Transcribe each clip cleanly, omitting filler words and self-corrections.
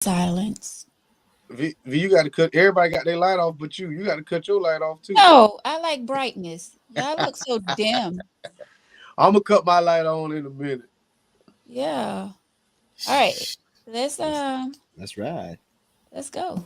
Silence. You got to cut. Everybody got their light off, but you got to cut your light off too. No, I like brightness. Y'all look so dim. I'm gonna cut my light on in a minute. Yeah. All right. Let's That's, um that's right. let's go.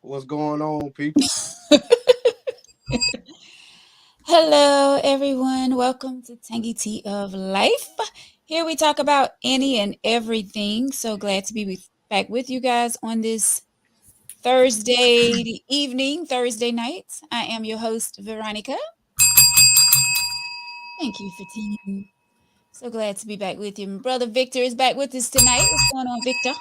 What's going on, people? Hello everyone. Welcome to Tangy Tea of Life. Here we talk about any and everything. So glad to be back with you guys on this Thursday evening, Thursday night. I am your host, Veronica. Thank you, Fatine. So glad to be back with you. My brother Victor is back with us tonight. What's going on, Victor?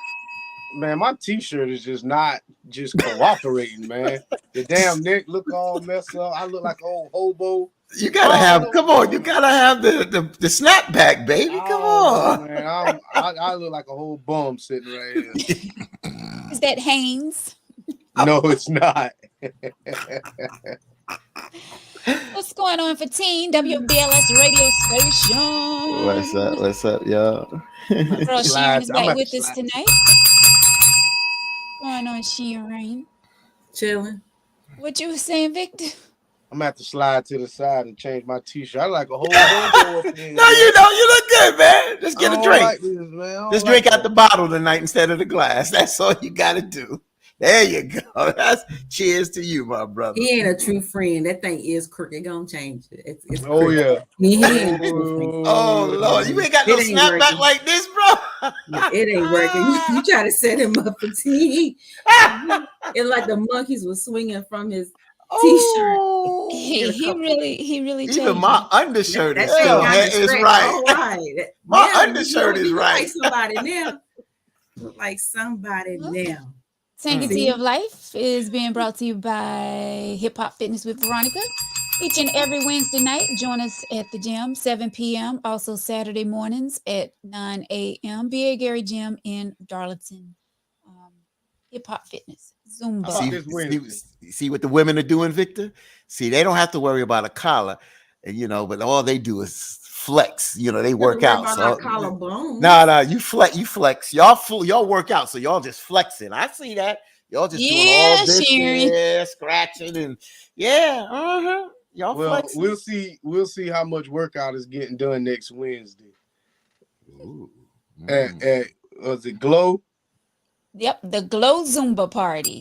Man, my T-shirt is just not just cooperating, man. The damn neck look all messed up. I look like an old hobo. You gotta have. Come on, you gotta have the snapback, baby. Come on, man. I look like a whole bum sitting right here. Is that Haynes? No, it's not. What's going on for Teen WBLS radio station? What's up? What's up, y'all? Girl Sharon is back with us tonight. What's going on, Sharon? Chilling. What you was saying, Victor? I'm gonna have to slide to the side and change my T-shirt. I like a whole hobo up in. No, you don't. You look good, man. Just get a drink. Like this, man. Just drink out the bottle tonight instead of the glass. That's all you gotta do. There you go. That's cheers to you, my brother. He ain't a true friend. That thing is crooked. Gonna change it. It's oh yeah. He ain't a true friend. Oh Lord, you ain't got no snapback like this, bro. It ain't working. You try to set him up for tea. It's like the monkeys were swinging from his T-shirt. He really even my undershirt that is still is right. All right. My undershirt is right. Like somebody now. Look like somebody now. Tangy Tea of Life is being brought to you by Hip Hop Fitness with Veronica. Each and every Wednesday night, join us at the gym, 7 p.m. Also Saturday mornings at 9 a.m. B.A. Gary Gym in Darlington. Hip Hop Fitness, Zumba. See what the women are doing, Victor? See, they don't have to worry about a collar, and but all they do is flex. They work out. So no, you flex. Y'all work out, so y'all just flexing. I see that. Y'all just doing all this, scratching, and y'all flexing. We'll see how much workout is getting done next Wednesday. Ooh. At was it Glow? Yep, the Glow Zumba party.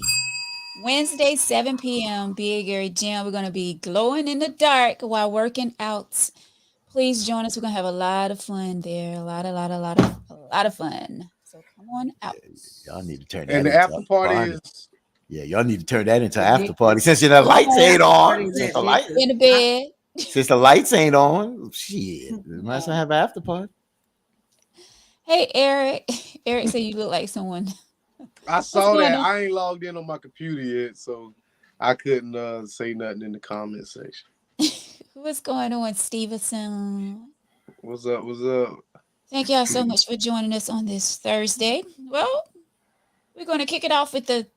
Wednesday, 7 p.m. B.A. Gary Gym. We're going to be glowing in the dark while working out. Please join us. We're going to have a lot of fun there. A lot of fun. So come on out. Y'all need to turn that into the after party is. Yeah, y'all need to turn that into after party since the lights ain't on. In the bed. Since the lights ain't on, shit. Might as well have an after party. Hey, Eric. Eric said you look like someone. I saw that. I ain't logged in on my computer yet, so I couldn't say nothing in the comment section. What's going on, Stevenson? What's up? What's up? Thank y'all so much for joining us on this Thursday. Well, we're going to kick it off with the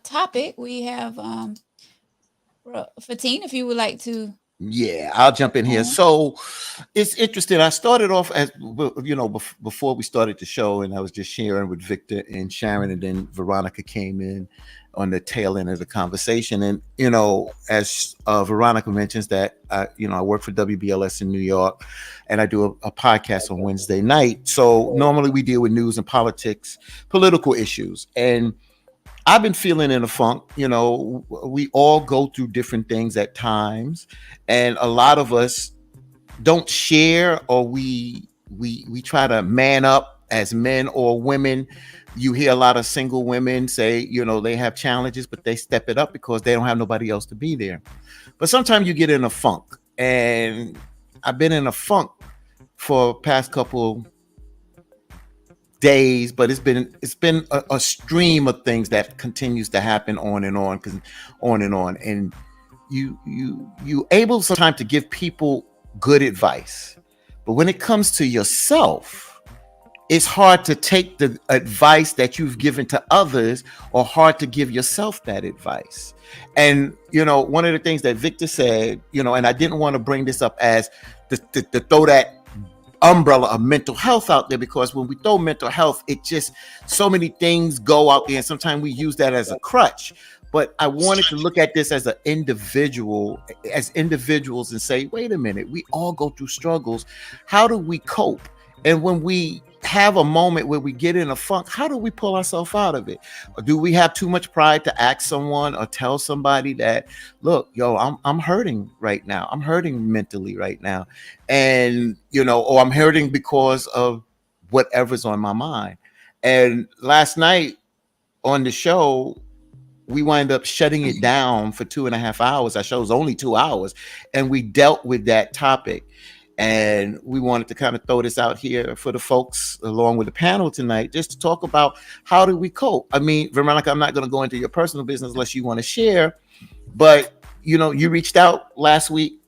topic. We have Fatine, if you would like to. Yeah, I'll jump in here. So it's interesting. I started off as before we started the show, and I was just sharing with Victor and Sharon, and then Veronica came in on the tail end of the conversation. And as Veronica mentions that I work for WBLS in New York, and I do a podcast on Wednesday night. So normally we deal with news and politics, political issues, and I've been feeling in a funk. We all go through different things at times, and a lot of us don't share, or we we try to man up as men or women. You hear a lot of single women say, you know, they have challenges, but they step it up because they don't have nobody else to be there. But sometimes you get in a funk, and I've been in a funk for past couple days, but it's been a stream of things that continues to happen on and on, because on and on. And you able sometimes to give people good advice, but when it comes to yourself, it's hard to take the advice that you've given to others, or hard to give yourself that advice. And you know, one of the things that Victor said, you know, and I didn't want to bring this up as to throw that umbrella of mental health out there, because when we throw mental health, it just, so many things go out there, and sometimes we use that as a crutch. But I wanted to look at this as an individual, as individuals, and say, wait a minute, we all go through struggles. How do we cope? And when we have a moment where we get in a funk, how do we pull ourselves out of it? Or do we have too much pride to ask someone or tell somebody that, look, yo, I'm hurting right now. I'm hurting mentally right now. And, you know, or I'm hurting because of whatever's on my mind. And last night on the show, we wind up shutting it down for 2.5 hours. Our show's only 2 hours, and we dealt with that topic. And we wanted to kind of throw this out here for the folks along with the panel tonight, just to talk about how do we cope. I mean, Veronica, I'm not going to go into your personal business unless you want to share, but you know, you reached out last week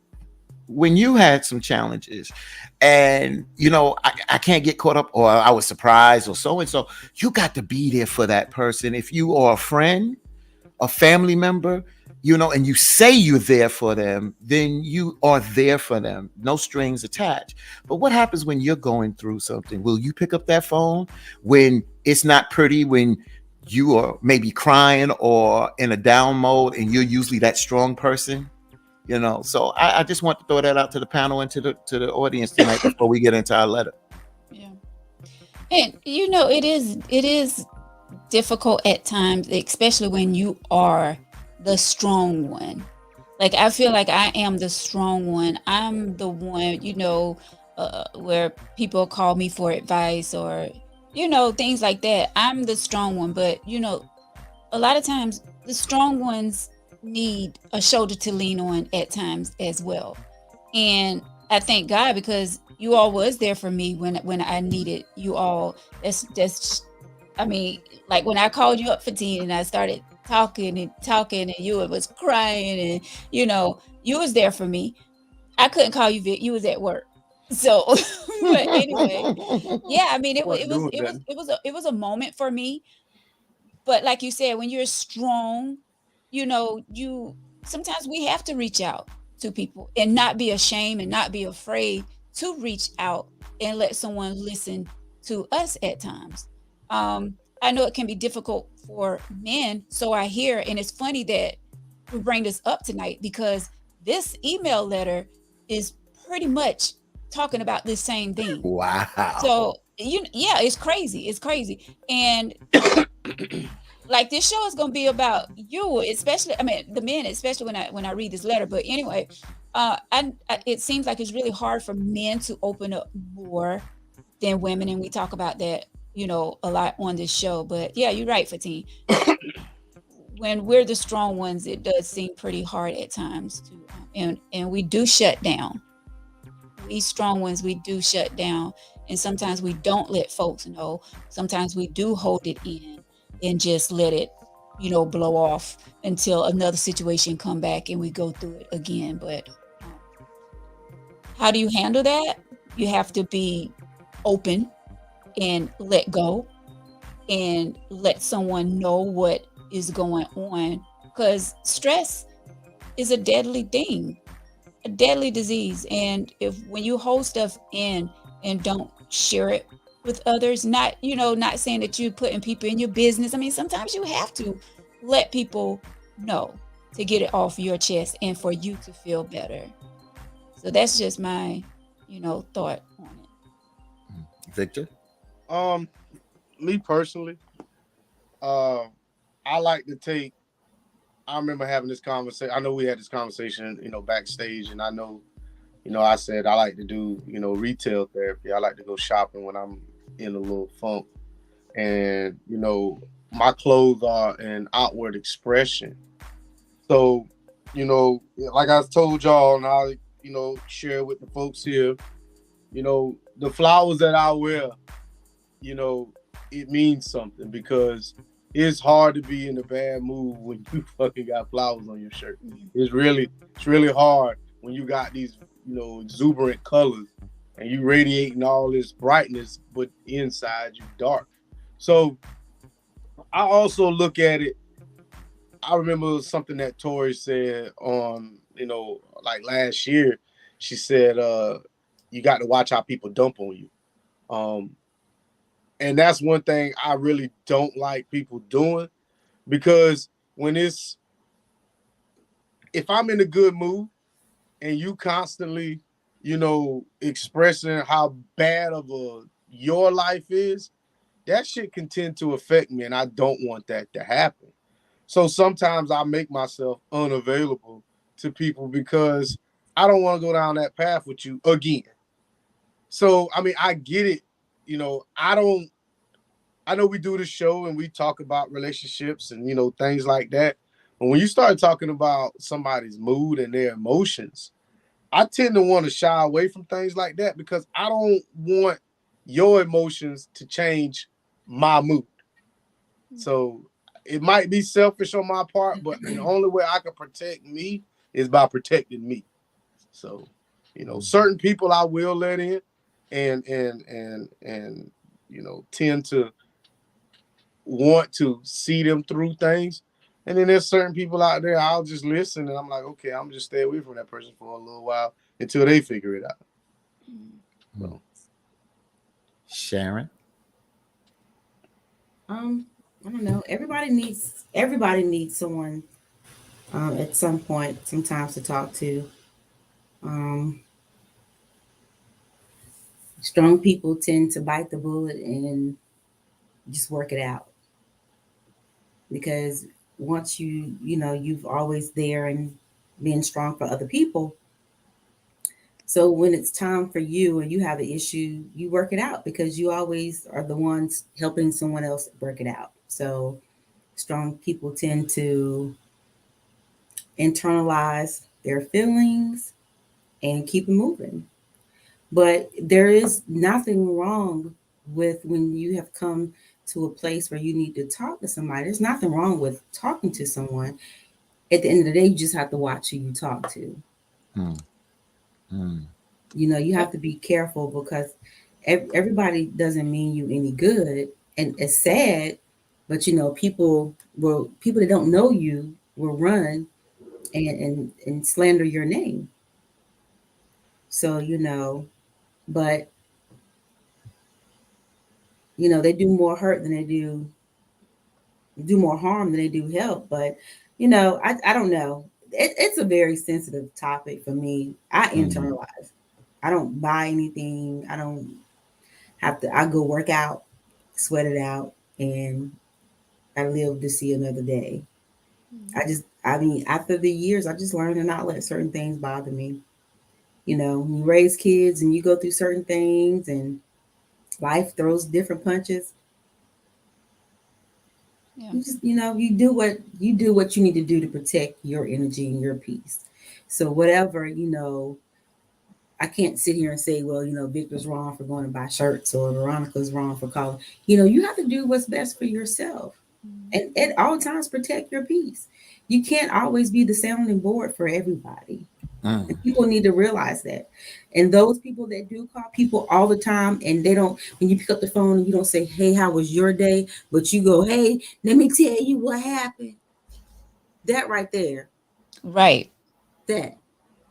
when you had some challenges, and you know, I can't get caught up, or I was surprised, or so and so. You got to be there for that person. If you are a friend, a family member, you know, and you say you're there for them, then you are there for them, no strings attached. But what happens when you're going through something? Will you pick up that phone when it's not pretty, when you are maybe crying or in a down mode, and you're usually that strong person? You know, so I just want to throw that out to the panel and to the audience tonight before we get into our letter. Yeah. And you know, it is difficult at times, especially when you are the strong one. Like, I feel like I am the strong one. I'm the one, you know, where people call me for advice, or, you know, things like that. I'm the strong one. But, you know, a lot of times the strong ones need a shoulder to lean on at times as well. And I thank God, because you all was there for me when I needed you all. That's I mean, like when I called you up for tea and I started talking and you was crying, and you know, you was there for me. I couldn't call you, Vic. You was at work. So, but anyway, yeah, I mean, it was a moment for me. But like you said, when you're strong, you know, you sometimes we have to reach out to people and not be ashamed and not be afraid to reach out and let someone listen to us at times. I know it can be difficult for men, so I hear, and it's funny that we bring this up tonight, because this email letter is pretty much talking about this same thing. Wow. So yeah, it's crazy. It's crazy. And like, this show is gonna be about you, especially, I mean, the men, especially when I read this letter. But anyway, it seems like it's really hard for men to open up more than women, and we talk about that, you know, a lot on this show. But yeah, you're right, Fatine. When we're the strong ones, it does seem pretty hard at times to, and we do shut down. We strong ones, we do shut down, and sometimes we don't let folks know. Sometimes we do hold it in and just let it, you know, blow off until another situation come back and we go through it again. But how do you handle that? You have to be open and let go and let someone know what is going on, because stress is a deadly thing, a deadly disease. And when you hold stuff in and don't share it with others, not saying that you're putting people in your business. I mean, sometimes you have to let people know to get it off your chest and for you to feel better. So that's just my, thought on it. Victor? Me personally, I like to take. I remember having this conversation. I know we had this conversation, backstage, and I know, I said I like to do, retail therapy. I like to go shopping when I'm in a little funk. And, my clothes are an outward expression. So, like I told y'all, and I, share with the folks here, the flowers that I wear, it means something because it's hard to be in a bad mood when you fucking got flowers on your shirt. It's really hard when you got these, exuberant colors and you radiating all this brightness, but inside you dark. So I also look at it. I remember something that Tori said on, like last year. She said, you got to watch how people dump on you. And that's one thing I really don't like people doing, because if I'm in a good mood and you constantly, expressing how bad of your life is, that shit can tend to affect me, and I don't want that to happen. So sometimes I make myself unavailable to people because I don't want to go down that path with you again. So, I mean, I get it. I know we do the show and we talk about relationships and, things like that. But when you start talking about somebody's mood and their emotions, I tend to want to shy away from things like that because I don't want your emotions to change my mood. So it might be selfish on my part, but the only way I can protect me is by protecting me. So, certain people I will let in and tend to want to see them through things. And then there's certain people out there I'll just listen and I'm like, okay, I'm just stay away from that person for a little while until they figure it out. So. Sharon? I don't know. Everybody needs someone at some point, sometimes to talk to. Strong people tend to bite the bullet and just work it out. Because once you've always there and being strong for other people. So when it's time for you and you have an issue, you work it out because you always are the ones helping someone else work it out. So strong people tend to internalize their feelings and keep it moving. But there is nothing wrong with when you have come to a place where you need to talk to somebody. There's nothing wrong with talking to someone. At the end of the day, you just have to watch who you talk to. You have to be careful because everybody doesn't mean you any good. And it's sad, but people that don't know you will run and slander your name. So, but they do more hurt than they do more harm than they do help. But I don't know. It's a very sensitive topic for me. I internalize. I don't buy anything. I don't have to. I go work out, sweat it out, and I live to see another day. After the years, I just learned to not let certain things bother me. You raise kids and you go through certain things and life throws different punches. Yeah. You just, you do what you need to do to protect your energy and your peace. So whatever, I can't sit here and say, well, Victor's wrong for going to buy shirts or Veronica's wrong for calling. You have to do what's best for yourself. And at all times protect your peace. You can't always be the sounding board for everybody. And people need to realize that. And those people that do call people all the time and they don't, when you pick up the phone and you don't say, hey, how was your day? But you go, hey, let me tell you what happened. That right there. Right. That,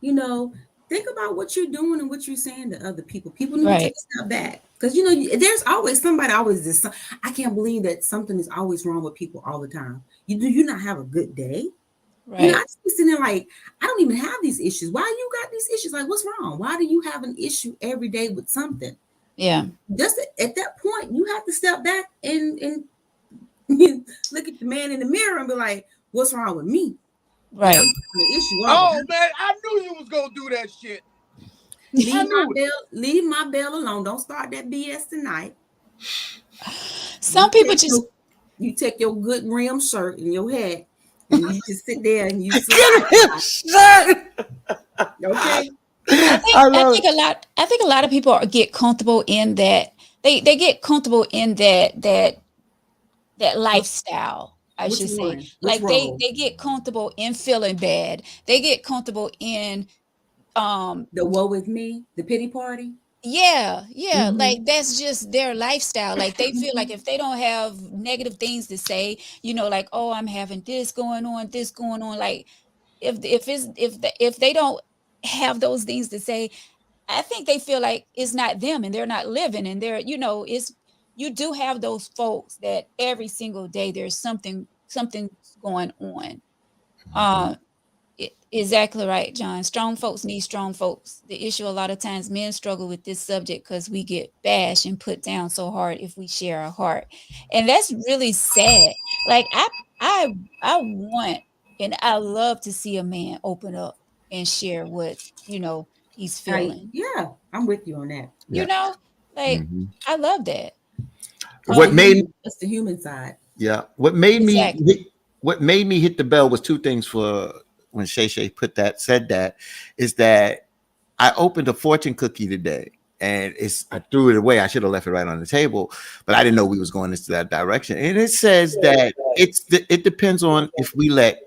think about what you're doing and what you're saying to other people. People need to take a step back. Because, there's always somebody this. I can't believe that something is always wrong with people all the time. Do you not have a good day? Right. I just be sitting there like, I don't even have these issues. Why you got these issues? Like, what's wrong? Why do you have an issue every day with something? Yeah. Just at that point, you have to step back and look at the man in the mirror and be like, what's wrong with me? Right. Oh, man, I knew you was going to do that shit. Leave my bell alone. Don't start that BS tonight. Some people just you take your good rim shirt and your hat and you just sit there and you okay. I think a lot of people get comfortable in that. They get comfortable in that lifestyle. I should say, like they get comfortable in feeling bad. They get comfortable in the woe with me, the pity party. Yeah, like that's just their lifestyle. Like they feel like if they don't have negative things to say, like, oh, I'm having this going on, like if they don't have those things to say, I think they feel like it's not them and they're not living, and they're, you do have those folks that every single day there's something going on. Exactly right, John. Strong folks need strong folks. The issue a lot of times men struggle with this subject because we get bashed and put down so hard if we share our heart. And that's really sad. Like I want and I love to see a man open up and share what, he's feeling. Yeah, I'm with you on that. I love that. That's the human side. Yeah. What made me hit the bell was two things for when Shay said that, is that I opened a fortune cookie today and I threw it away. I should have left it right on the table, but I didn't know we was going into that direction. And it says that it depends on if we let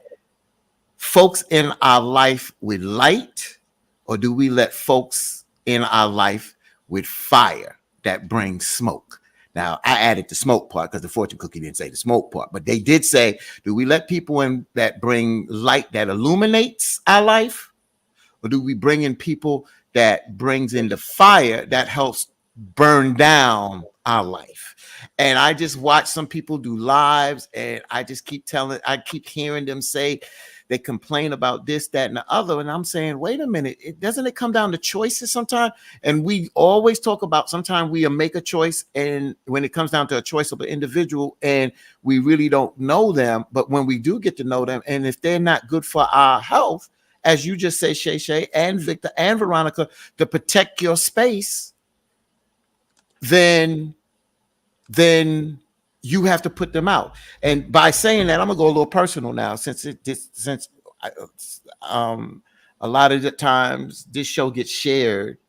folks in our life with light, or do we let folks in our life with fire that brings smoke? Now, I added the smoke part because the fortune cookie didn't say the smoke part, but they did say, do we let people in that bring light that illuminates our life? Or do we bring in people that brings in the fire that helps burn down our life? And I just watch some people do lives, and I just keep hearing them say, they complain about this, that, and the other. And I'm saying, wait a minute, doesn't it come down to choices sometimes? And we always talk about sometimes we make a choice, and when it comes down to a choice of an individual and we really don't know them, but when we do get to know them, and if they're not good for our health, as you just say, Shay and Victor and Veronica, to protect your space, then you have to put them out. And by saying that, I'm gonna go a little personal now, since a lot of the times this show gets shared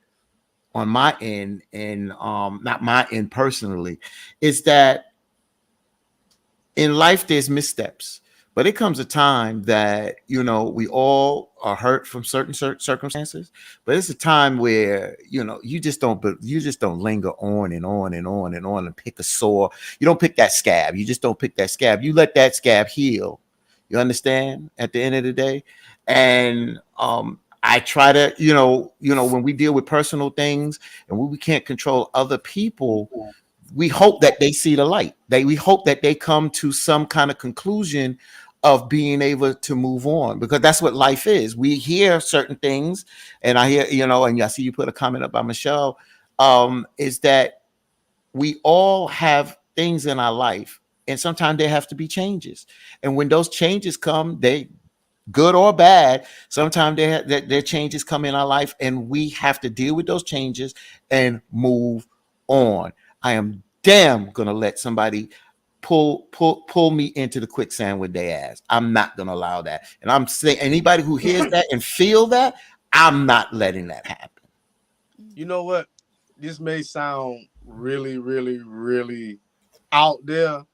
on my end, and not my end personally, is that in life there's missteps, but it comes a time that we all are hurt from certain circumstances, but it's a time where you just don't linger on and on and on and on and pick a sore. You don't pick that scab. You just don't pick that scab. You let that scab heal. You understand? At the end of the day, and I try to when we deal with personal things and we can't control other people, we hope that they see the light. We hope that they come to some kind of conclusion of being able to move on, because that's what life is. We hear certain things, and I hear, and I see you put a comment up by Michelle, is that we all have things in our life, and sometimes there have to be changes. And when those changes come, they good or bad, sometimes their changes come in our life, and we have to deal with those changes and move on. I am damn gonna let somebody pull me into the quicksand with their ass. I'm not gonna allow that. And I'm saying, anybody who hears that and feel that, I'm not letting that happen. You know what? This may sound really, really, really out there,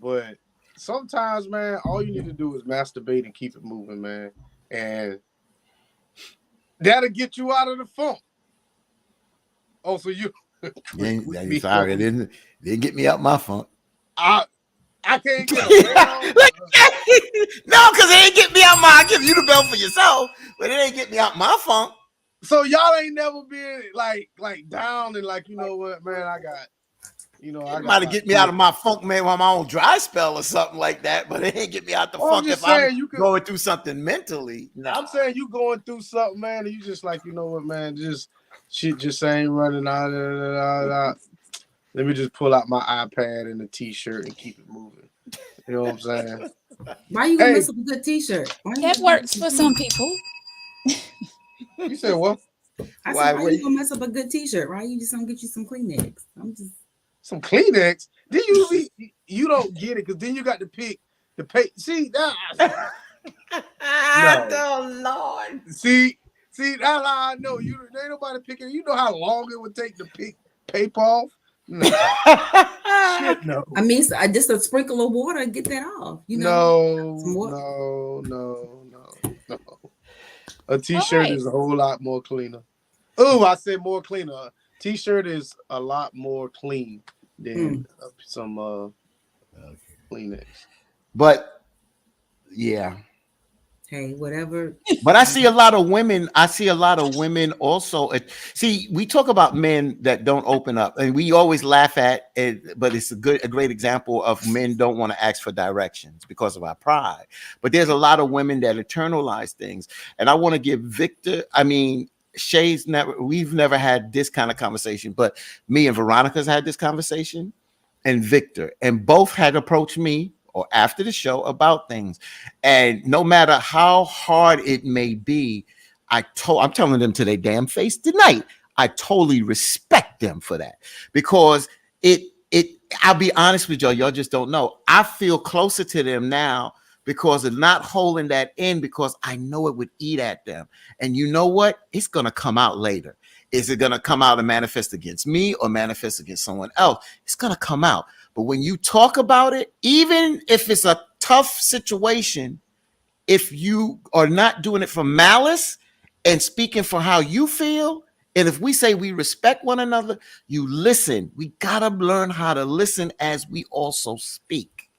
but sometimes, man, all you need to do is masturbate and keep it moving, man. And that'll get you out of the funk. Oh, so you sorry, it didn't get me out my funk. I can't get it. No, because it ain't get me out I give you the belt for yourself, but it ain't get me out my funk. So y'all ain't never been like down and like, you know what, man, I got it might have get me out of my funk, man, on my own dry spell or something like that, but it ain't get me out the funk if I'm going through something mentally. No. I'm saying you going through something, man, and you just like, you know what, man, shit just ain't running out. Let me just pull out my iPad and the t-shirt and keep it moving. You know what I'm saying? Why you gonna miss a good t-shirt? That works for some people. You said what? I Why said, why wait? you gonna mess up a good t-shirt? Why you just gonna get you some Kleenex? I'm just Some Kleenex. Then you don't get it because then you got to pick the pay. See that? No. Oh Lord. See, that's how I know you. Ain't nobody picking. You know how long it would take to pick paper off. No, shit, no, I mean, just a sprinkle of water, get that off. You know, some water. no. A t-shirt right. is a whole lot more cleaner. Oh, I said more cleaner. A t-shirt is a lot more clean than some Kleenex. But yeah. Hey, whatever. But I see a lot of women. I see a lot of women also. See, we talk about men that don't open up, and we always laugh at it. But it's a great example of men don't want to ask for directions because of our pride. But there's a lot of women that internalize things, and I want to give Victor. I mean, we've never had this kind of conversation, but me and Veronica's had this conversation, and Victor, and both had approached me or after the show about things. And no matter how hard it may be, I'm telling them to their damn face tonight, I totally respect them for that. Because I'll be honest with y'all just don't know. I feel closer to them now because of not holding that in, because I know it would eat at them. And you know what? It's going to come out later. Is it going to come out and manifest against me or manifest against someone else? It's going to come out. But when you talk about it, even if it's a tough situation, if you are not doing it from malice and speaking for how you feel, and if we say we respect one another, you listen. We got to learn how to listen as we also speak.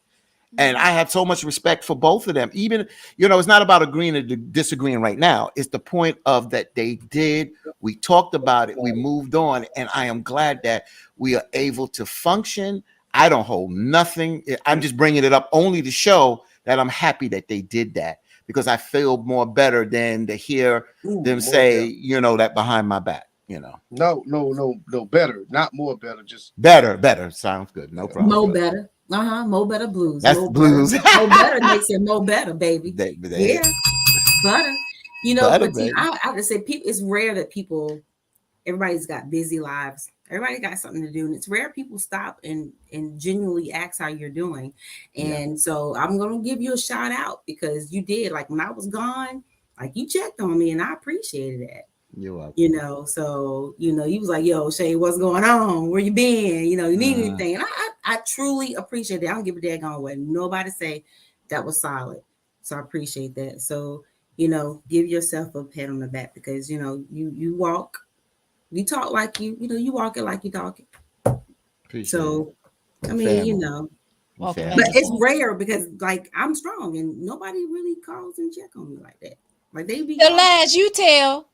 And I have so much respect for both of them. Even, it's not about agreeing or disagreeing right now. It's the point of that they did. We talked about it. We moved on. And I am glad that we are able to function. I don't hold nothing. I'm just bringing it up only to show that I'm happy that they did that, because I feel more better than to hear them say, that behind my back, No, better, not more better, just better. Sounds good. No problem. Mo better. Mo better blues. That's Mo blues. Better. Mo better makes it mo better, baby. Yeah. Butter. Butter, but I have to say, people, it's rare that everybody's got busy lives. Everybody got something to do, and it's rare people stop and genuinely ask how you're doing. And so I'm gonna give you a shout out, because you did. Like, when I was gone, like, you checked on me, and I appreciated that. You're welcome. So you was like, yo, Shay, what's going on? Where you been? You need anything? And I truly appreciate it. I don't give a daggone what nobody say. That was solid. So I appreciate that. So give yourself a pat on the back, because you walk. You talk like you walk it like you talk it. Appreciate so, it. I mean, but it's rare, because like, I'm strong and nobody really calls and check on me like that. Like, they be the lies you tell.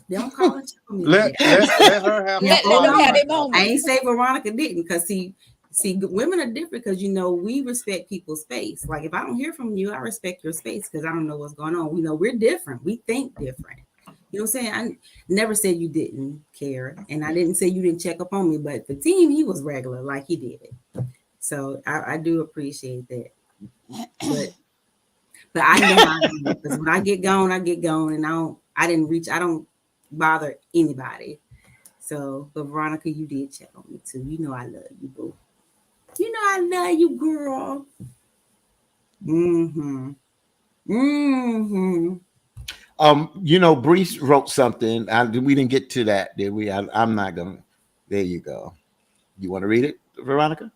They don't call and check on me. Let her have let them have their moment. I ain't say Veronica didn't, because see, women are different, because we respect people's space. Like, if I don't hear from you, I respect your space, because I don't know what's going on. We're different. We think different. You know what I'm saying? I never said you didn't care, and I didn't say you didn't check up on me, but the team, he was regular, like he did it. So I do appreciate that. But I know how I am, because when I get gone, and I don't bother anybody. So, but Veronica, you did check on me too. I love you, boo. I love you, girl. Brees wrote something. We didn't get to that, did we? I'm not gonna. There you go. You want to read it, Veronica?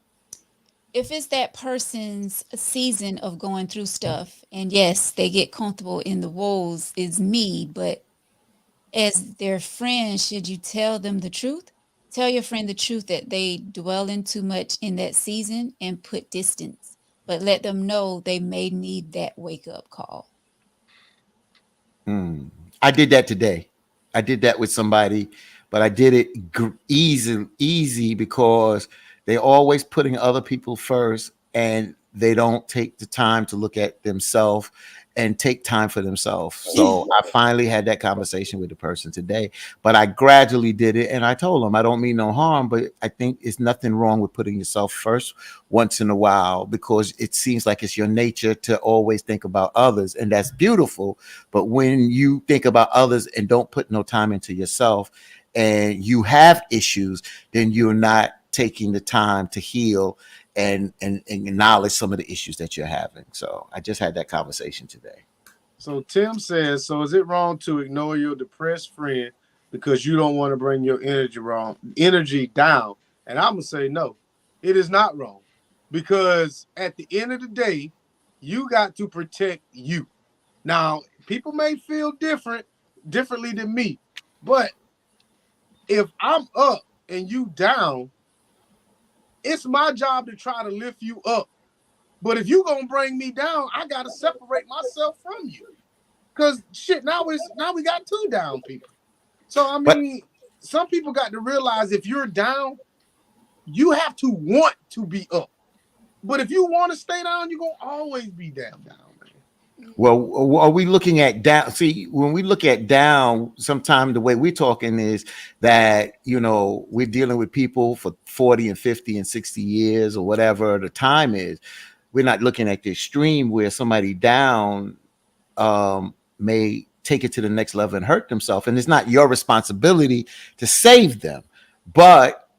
If it's that person's season of going through stuff, and yes, they get comfortable in the woes, is me, but as their friend, should you tell them the truth? Tell your friend the truth that they dwell in too much in that season and put distance, but let them know they may need that wake-up call. I did that today. I did that with somebody, but I did it easy because they're always putting other people first. And they don't take the time to look at themselves and take time for themselves. So I finally had that conversation with the person today, but I gradually did it. And I told them, I don't mean no harm, but I think it's nothing wrong with putting yourself first once in a while, because it seems like it's your nature to always think about others. And that's beautiful. But when you think about others and don't put no time into yourself and you have issues, then you're not taking the time to heal and acknowledge some of the issues that you're having. So I just had that conversation today. So Tim says, so is it wrong to ignore your depressed friend because you don't want to bring your energy down? And I'm gonna say no, it is not wrong, because at the end of the day, you got to protect you. Now, people may feel differently than me, but if I'm up and you down, it's my job to try to lift you up. But if you gonna bring me down, I gotta separate myself from you. Cause shit, now we got two down people. So I mean, some people got to realize if you're down, you have to want to be up. But if you want to stay down, you're gonna always be down, man. Well, are we looking at down? See, when we look at down, sometimes the way we're talking is that, you know, we're dealing with people for 40 and 50 and 60 years or whatever the time is. We're not looking at the extreme where somebody down may take it to the next level and hurt themselves. And it's not your responsibility to save them. But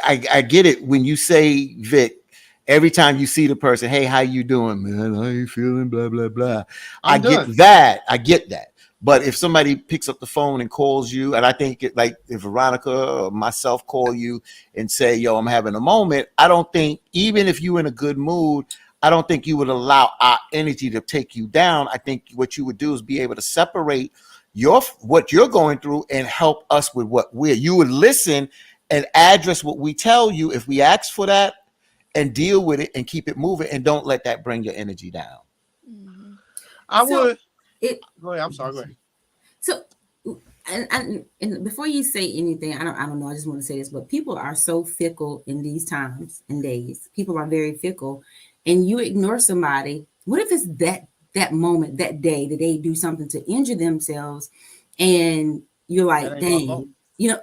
I get it when you say, Vic, every time you see the person, hey, how you doing, man? How you feeling? Blah, blah, blah. I get that. But if somebody picks up the phone and calls you, and I think like if Veronica or myself call you and say, yo, I'm having a moment, I don't think, even if you're in a good mood, I don't think you would allow our energy to take you down. I think what you would do is be able to separate what you're going through and help us with you would listen and address what we tell you if we ask for that, and deal with it and keep it moving, and don't let that bring your energy down. Mhm. Go ahead. I'm sorry. Go ahead. So, and before you say anything, I don't know. I just want to say this, but people are so fickle in these times and days. People are very fickle, and you ignore somebody. What if it's that moment, that day, that they do something to injure themselves, and you're like, dang, you know,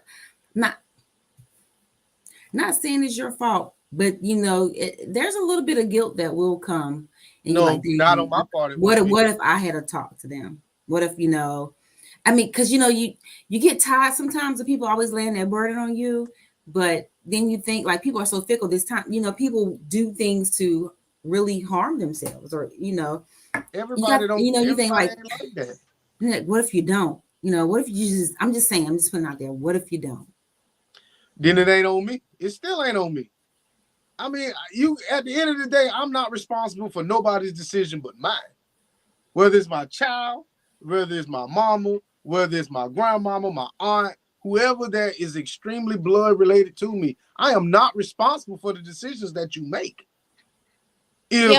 not saying it's your fault. But you know, there's a little bit of guilt that will come. And no, like, not on my part. What if I had to talk to them? What if, you know, I mean, because you know, you get tired sometimes of people always laying their burden on you, but then you think like people are so fickle this time. You know, people do things to really harm themselves, or you know, everybody don't. You know, you think like that. What if you don't? You know, what if you just? I'm just saying. I'm just putting out there. What if you don't? Then it ain't on me. It still ain't on me. I mean, you at the end of the day, I'm not responsible for nobody's decision but mine. Whether it's my child, whether it's my mama, whether it's my grandmama, my aunt, whoever that is extremely blood related to me, I am not responsible for the decisions that you make. But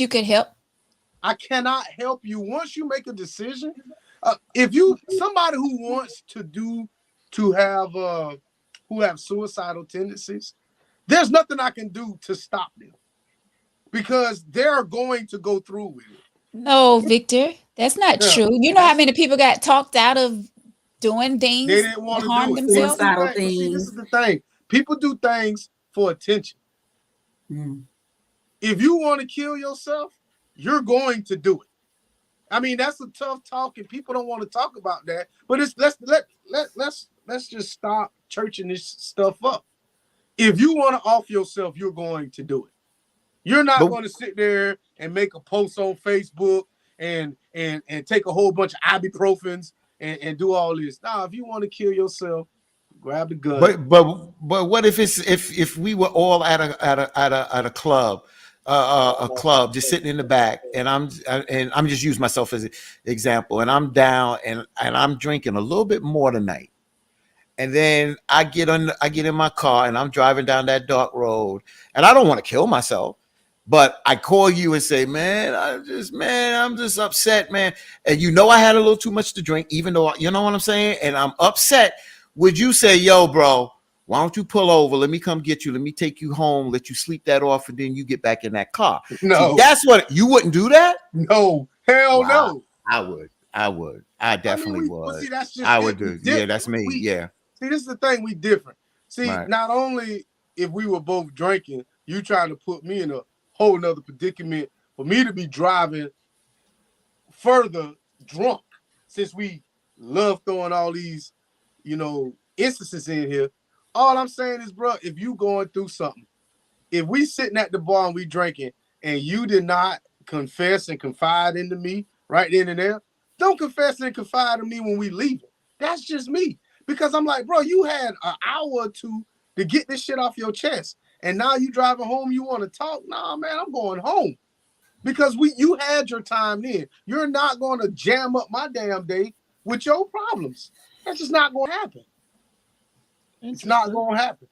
you could help. I cannot help you once you make a decision. If somebody who wants who have suicidal tendencies, there's nothing I can do to stop them because they're going to go through with it. No, Victor, that's not true. You know how many people got talked out of doing things they didn't want to harm themselves? See, this is the thing. People do things for attention. If you want to kill yourself, you're going to do it. I mean, that's a tough talk, and people don't want to talk about that. But let's just stop churching this stuff up. If you want to off yourself, you're going to do it. You're not going to sit there and make a post on Facebook and take a whole bunch of ibuprofens and do all this. Now, if you want to kill yourself, grab the gun. But what if if we were all at a club? A club just sitting in the back, and I'm just using myself as an example, and I'm down and I'm drinking a little bit more tonight, and then I get in my car and I'm driving down that dark road, and I don't want to kill myself, but I call you and say, man, I'm just upset, man, and you know I had a little too much to drink, even though you know what I'm saying, and I'm upset. Would you say, yo, bro, Why don't you pull over? Let me come get you. Let me take you home. Let you sleep that off, and then you get back in that car. No, See, that's what you wouldn't do that. no, hell Wow. no. I would. I definitely would. See, that's just I would it. do. Yeah, that's me. Yeah. See, this is the thing. We different. See, Right. not only if we were both drinking, you trying to put me in a whole nother predicament for me to be driving further drunk, since we love throwing all these, instances in here. All I'm saying is, bro, if you going through something, if we sitting at the bar and we drinking and you did not confess and confide into me right then and there, don't confess and confide in me when we leaving. That's just me. Because I'm like, bro, you had an hour or two to get this shit off your chest. And now you driving home, you want to talk? Nah, man, I'm going home. Because you had your time then. You're not going to jam up my damn day with your problems. That's just not going to happen. It's not going to happen.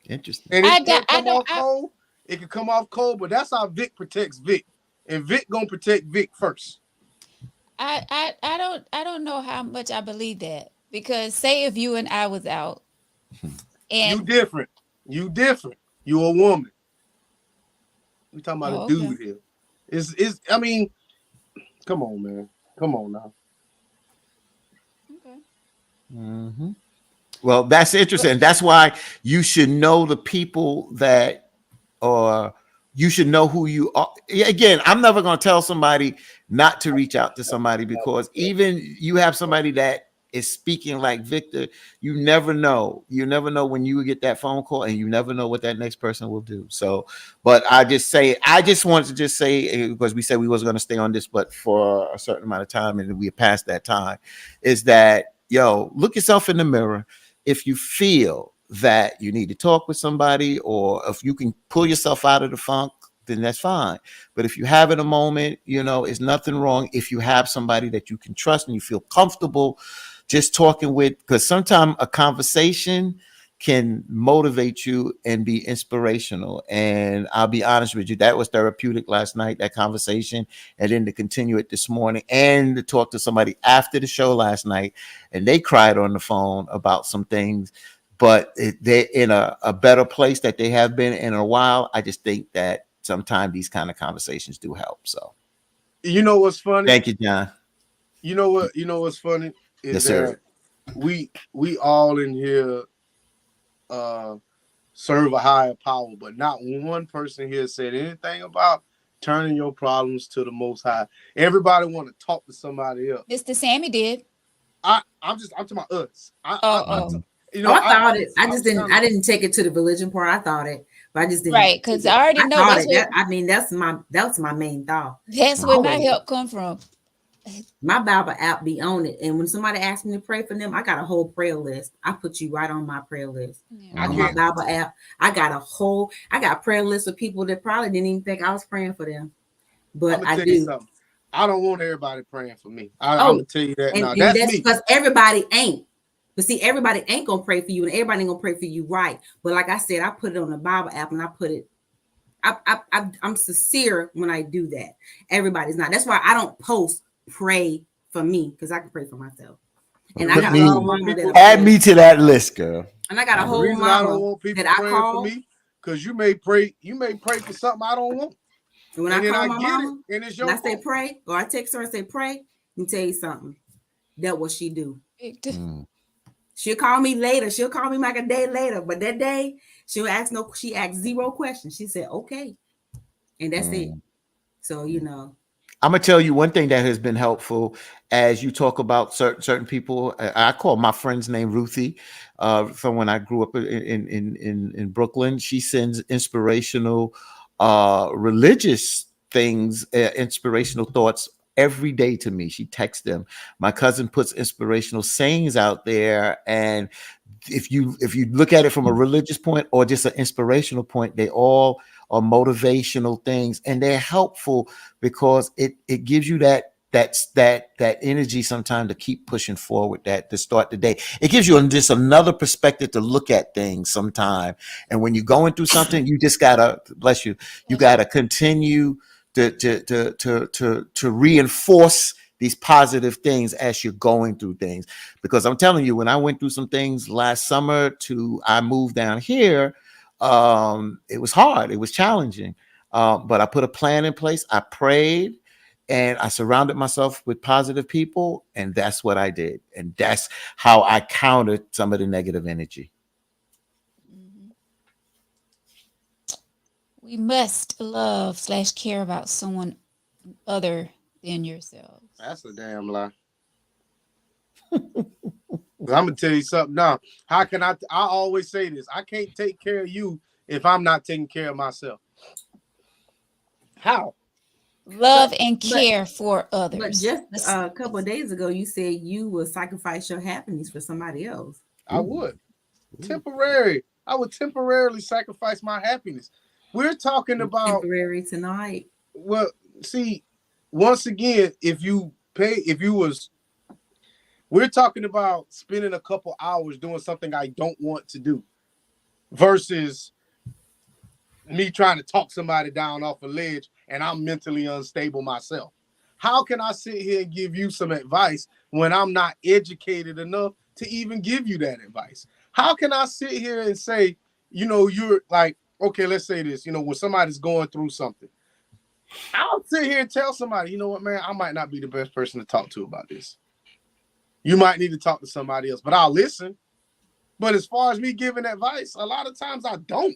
Interesting. And it can come off cold. It can come off cold, but that's how Vic protects Vic. And Vic going to protect Vic first. I don't know how much I believe that, because say if you and I was out and you different. You a woman. We talking about a dude here. I mean, come on, man. Come on now. Okay. Mm-hmm. Well, that's interesting. That's why you should know the people that, or you should know who you are. Again, I'm never going to tell somebody not to reach out to somebody, because even you have somebody that is speaking like Victor, you never know. You never know when you get that phone call, and you never know what that next person will do. So, but I just wanted to say, because we said we wasn't going to stay on this, but for a certain amount of time, and we passed that time, is that, look yourself in the mirror. If you feel that you need to talk with somebody, or if you can pull yourself out of the funk, then that's fine. But if you have in a moment, it's nothing wrong if you have somebody that you can trust and you feel comfortable just talking with, because sometimes a conversation can motivate you and be inspirational. And I'll be honest with you, that was therapeutic last night, that conversation, and then to continue it this morning, and to talk to somebody after the show last night, and they cried on the phone about some things, but they're in a better place that they have been in a while. I just think that sometimes these kind of conversations do help. So, you know what's funny? Thank you, John. You know what's funny is Yes, sir. that we all in here serve a higher power, but not one person here said anything about turning your problems to the Most High. Everybody want to talk to somebody else. Mr. Sammy did. I'm talking about us. I thought it. I didn't take it to the religion part. I thought it, but I just didn't. Right, because I already know that's my main thought. That's where my help come from. My Bible app be on it, and when somebody asks me to pray for them, I got a whole prayer list. I put you right on my prayer list. Yeah. On my Bible app, I got prayer lists of people that probably didn't even think I was praying for them, but I do. I don't want everybody praying for me. I'm gonna tell you that. And that's because everybody ain't. But see, everybody ain't gonna pray for you, and everybody ain't gonna pray for you, right? But like I said, I put it on the Bible app, and I put it. I'm sincere when I do that. Everybody's not. That's why I don't post pray for me, because I can pray for myself. And I got a whole mama that add me to that list, girl. And I got a whole mama that I call for me, because you may pray for something I don't want. And when I call my mama and I say pray, or I text her and say pray, let me tell you something. That's what she do. She'll call me later. She'll call me like a day later, but that day she asked zero questions. She said okay, and that's it. So I'm gonna tell you one thing that has been helpful as you talk about certain people. I call my friend's name Ruthie, from when I grew up in Brooklyn. She sends inspirational, religious things, inspirational thoughts every day to me. She texts them. My cousin puts inspirational sayings out there, and if you look at it from a religious point or just an inspirational point, they all are motivational things, and they're helpful because it gives you that energy sometimes to keep pushing forward, that to start the day. It gives you just another perspective to look at things sometime. And when you're going through something, you just gotta, bless you, you gotta continue to reinforce these positive things as you're going through things. Because I'm telling you, when I went through some things last summer I moved down here, it was hard. It was challenging. But I put a plan in place. I prayed and I surrounded myself with positive people. And that's what I did. And that's how I countered some of the negative energy. We must love/care about someone other than yourselves. That's a damn lie. I'm gonna tell you something now. How can I always say this. I can't take care of you if I'm not taking care of myself. How? Love and care for others. But just a couple of days ago, you said you would sacrifice your happiness for somebody else. I would. Temporary. I would temporarily sacrifice my happiness. We're talking about temporary tonight. Well, see, once again, we're talking about spending a couple hours doing something I don't want to do versus me trying to talk somebody down off a ledge and I'm mentally unstable myself. How can I sit here and give you some advice when I'm not educated enough to even give you that advice? How can I sit here and say, you're like, okay, let's say this, when somebody's going through something, I'll sit here and tell somebody, you know what, man, I might not be the best person to talk to about this. You might need to talk to somebody else, but I'll listen. But as far as me giving advice, a lot of times I don't.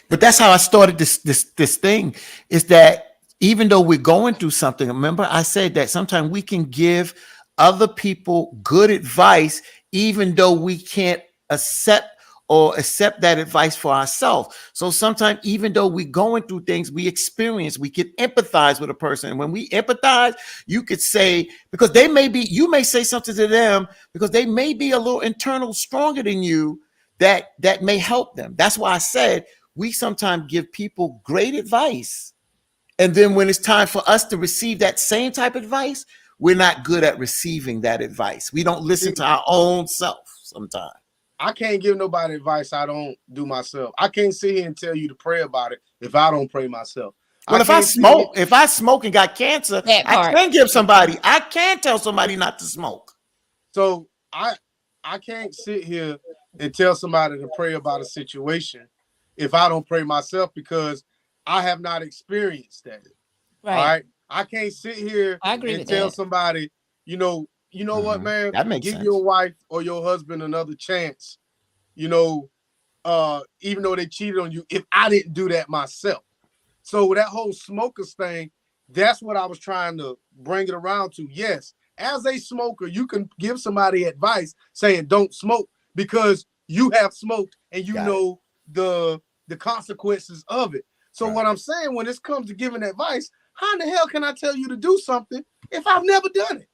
But that's how I started this thing, is that even though we're going through something, remember I said that sometimes we can give other people good advice, even though we can't accept that advice for ourselves. So sometimes, even though we're going through things, we can empathize with a person. And when we empathize, you could say, because you may say something to them because they may be a little internal stronger than you that may help them. That's why I said we sometimes give people great advice. And then when it's time for us to receive that same type of advice, we're not good at receiving that advice. We don't listen to our own self sometimes. I can't give nobody advice I don't do myself. I can't sit here and tell you to pray about it if I don't pray myself. Well, if I smoke and got cancer, I can tell somebody not to smoke. So I can't sit here and tell somebody to pray about a situation if I don't pray myself, because I have not experienced that. Right. All right. I can't sit here and tell somebody, what, man, that makes sense. Your wife or your husband another chance, even though they cheated on you, if I didn't do that myself. So that whole smokers thing, that's what I was trying to bring it around to. Yes, as a smoker, you can give somebody advice saying don't smoke because you have smoked and you know the consequences of it. So what I'm saying, when it comes to giving advice, how in the hell can I tell you to do something if I've never done it?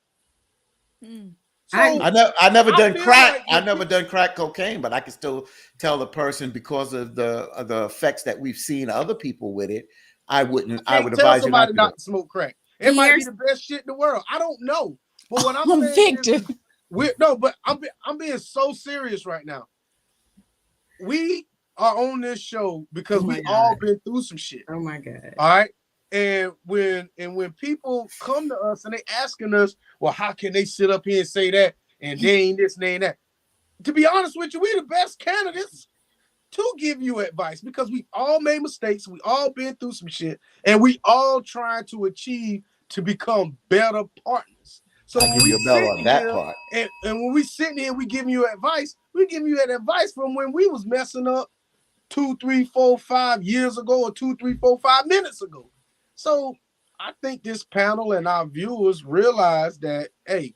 So I never done crack. I never done crack cocaine, but I can still tell the person, because of the effects that we've seen other people with it. I would advise you not to smoke crack. It might be the best shit in the world. I don't know, but what I'm saying is, I'm being so serious right now. We are on this show because we all been through some shit. Oh my God! All right. And when people come to us and they asking us, well, how can they sit up here and say that and they ain't this and they ain't that? To be honest with you, we're the best candidates to give you advice, because we all made mistakes, we all been through some shit, and we all trying to achieve to become better partners. So when we sitting here, and when we sitting here, we giving you advice. We giving you that advice from when we was messing up 2, 3, 4, 5 years ago, or 2, 3, 4, 5 minutes ago. So I think this panel and our viewers realize that, hey,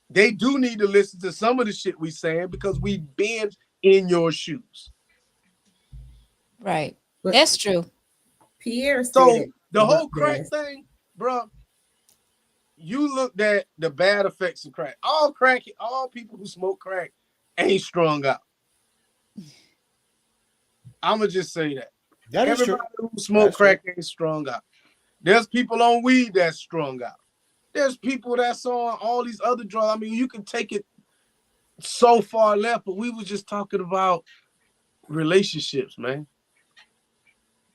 they do need to listen to some of the shit we saying, because we've been in your shoes. Right. That's true. Pierre said so the whole crack thing, bro, you looked at the bad effects of crack. All people who smoke crack ain't strung out. I'ma just say that. Everybody who smoke crack ain't strung out. There's people on weed that's strung out. There's people that's on all these other drugs. I mean, you can take it so far left, but we were just talking about relationships, man.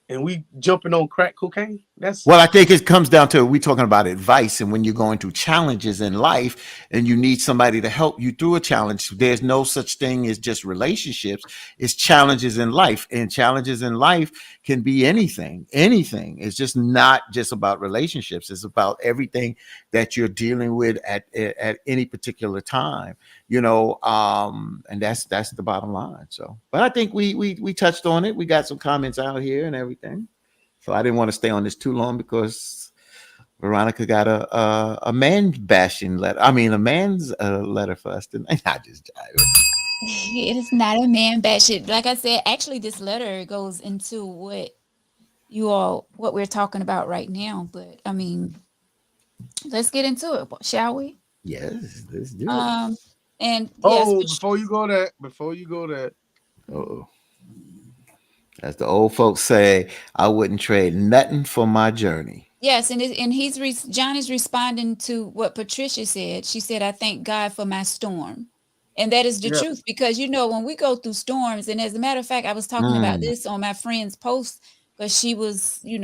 and we jumping on crack cocaine. That's Well, I think it comes down to we talking about advice, and when you're going through challenges in life and you need somebody to help you through a challenge, there's no such thing as just relationships. It's challenges in life, and challenges in life can be anything. Anything. It's just not just about relationships. It's about everything that you're dealing with at any particular time. And that's the bottom line. So, but I think we touched on it. We got some comments out here and everything. So I didn't want to stay on this too long because Veronica got a man bashing letter. I mean, a man's letter for us tonight. I just It is not a man bashing. Like I said, actually, this letter goes into what we're talking about right now. But I mean, let's get into it, shall we? Yes, let's do it. And before you go there. Oh, as the old folks say, I wouldn't trade nothing for my journey. Yes, and John is responding to what Patricia said. She said, "I thank God for my storm," and that is the truth, because when we go through storms, and as a matter of fact, I was talking about this on my friend's post because she was, she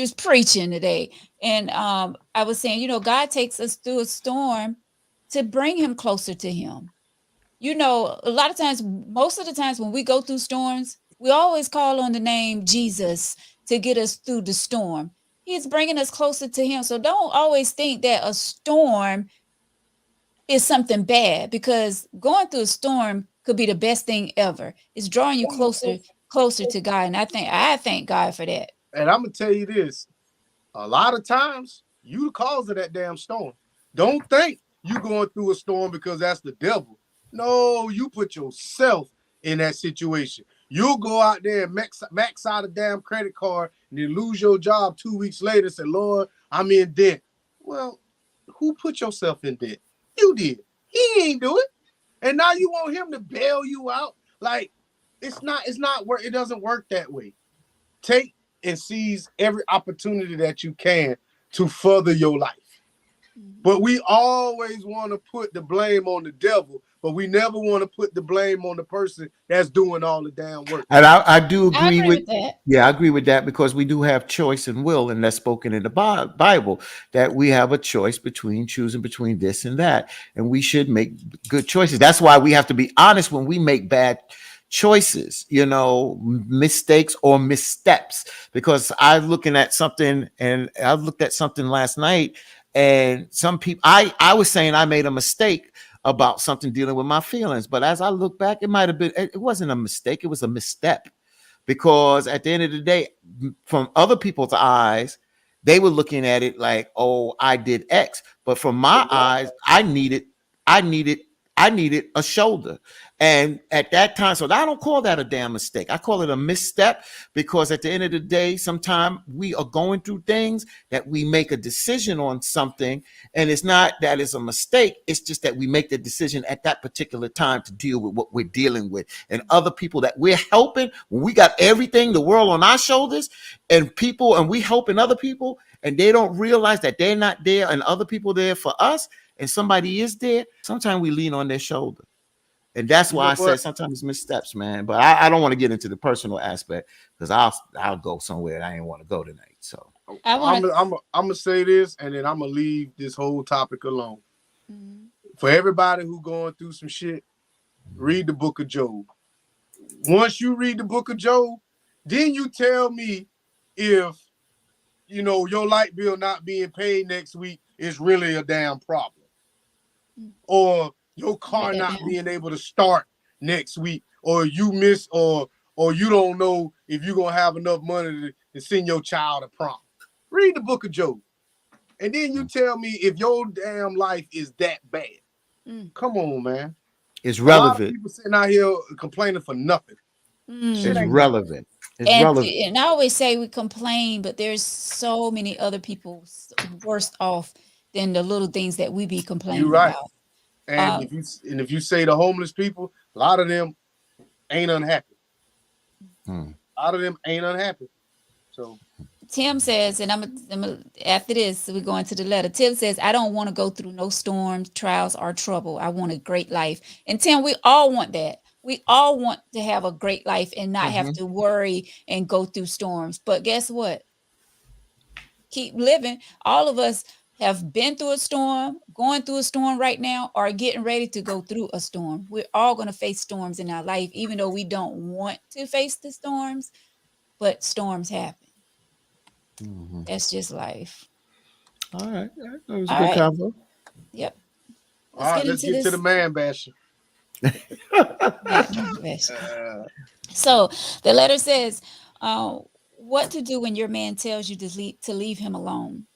was preaching today, and I was saying, God takes us through a storm to bring Him closer to Him. A lot of times, most of the times when we go through storms, we always call on the name Jesus to get us through the storm. He's bringing us closer to Him. So don't always think that a storm is something bad, because going through a storm could be the best thing ever. It's drawing you closer to God. And I thank God for that. And I'm going to tell you this. A lot of times, you the cause of that damn storm. Don't think you going through a storm because that's the devil. No, you put yourself in that situation. You'll go out there and max out a damn credit card and then lose your job 2 weeks later and say, Lord, I'm in debt. Well, who put yourself in debt? You did. He ain't do it. And now you want him to bail you out? Like, it doesn't work that way. Take and seize every opportunity that you can to further your life. But we always want to put the blame on the devil, but we never want to put the blame on the person that's doing all the damn work. And I do agree with that. Yeah, I agree with that, because we do have choice and will, and that's spoken in the Bible, that we have a choice between choosing between this and that, and we should make good choices. That's why we have to be honest when we make bad choices, mistakes or missteps. Because I looked at something last night, and some people, I was saying I made a mistake about something dealing with my feelings, but as I look back, it wasn't a mistake, it was a misstep. Because at the end of the day, from other people's eyes, they were looking at it like, oh, I did X. But from my eyes, I needed a shoulder. And at that time, so I don't call that a damn mistake. I call it a misstep, because at the end of the day, sometimes we are going through things that we make a decision on something, and it's not that it's a mistake. It's just that we make the decision at that particular time to deal with what we're dealing with. And other people that we're helping, when we got everything, the world on our shoulders, and we helping other people, and they don't realize that they're not there and other people there for us, and somebody is there, sometimes we lean on their shoulder. And that's why I said sometimes it's missteps, man. But I don't want to get into the personal aspect, because I'll go somewhere I didn't want to go tonight. So I'm gonna say this, and then I'm gonna leave this whole topic alone. Mm-hmm. For everybody who going through some shit, read the book of Job. Once you read the book of Job, then you tell me if your light bill not being paid next week is really a damn problem. Or your car not being able to start next week, or you miss, or you don't know if you're gonna have enough money to send your child to prom. Read the book of Job, and then you tell me if your damn life is that bad. Come on, man. It's relevant. A lot of people sitting out here complaining for nothing. It's relevant. Relevant. And I always say we complain, but there's so many other people worse off than the little things that we be complaining about. And if you say the homeless people, a lot of them ain't unhappy. A lot of them ain't unhappy. So Tim says, and I'm after this, we're going to the letter. Tim says, I don't want to go through no storms, trials, or trouble. I want a great life. And Tim, we all want that. We all want to have a great life and not have Mhm. to worry and go through storms. But guess what? Keep living. All of us have been through a storm, going through a storm right now, or getting ready to go through a storm. We're all going to face storms in our life, even though we don't want to face the storms, but storms happen. Mhm. That's just life. All right. That was a All good right. combo. Yep. All Let's right, get let's into get to the this. man bashing. Yeah, motivation. Uh, So the letter says, what to do when your man tells you to leave him alone.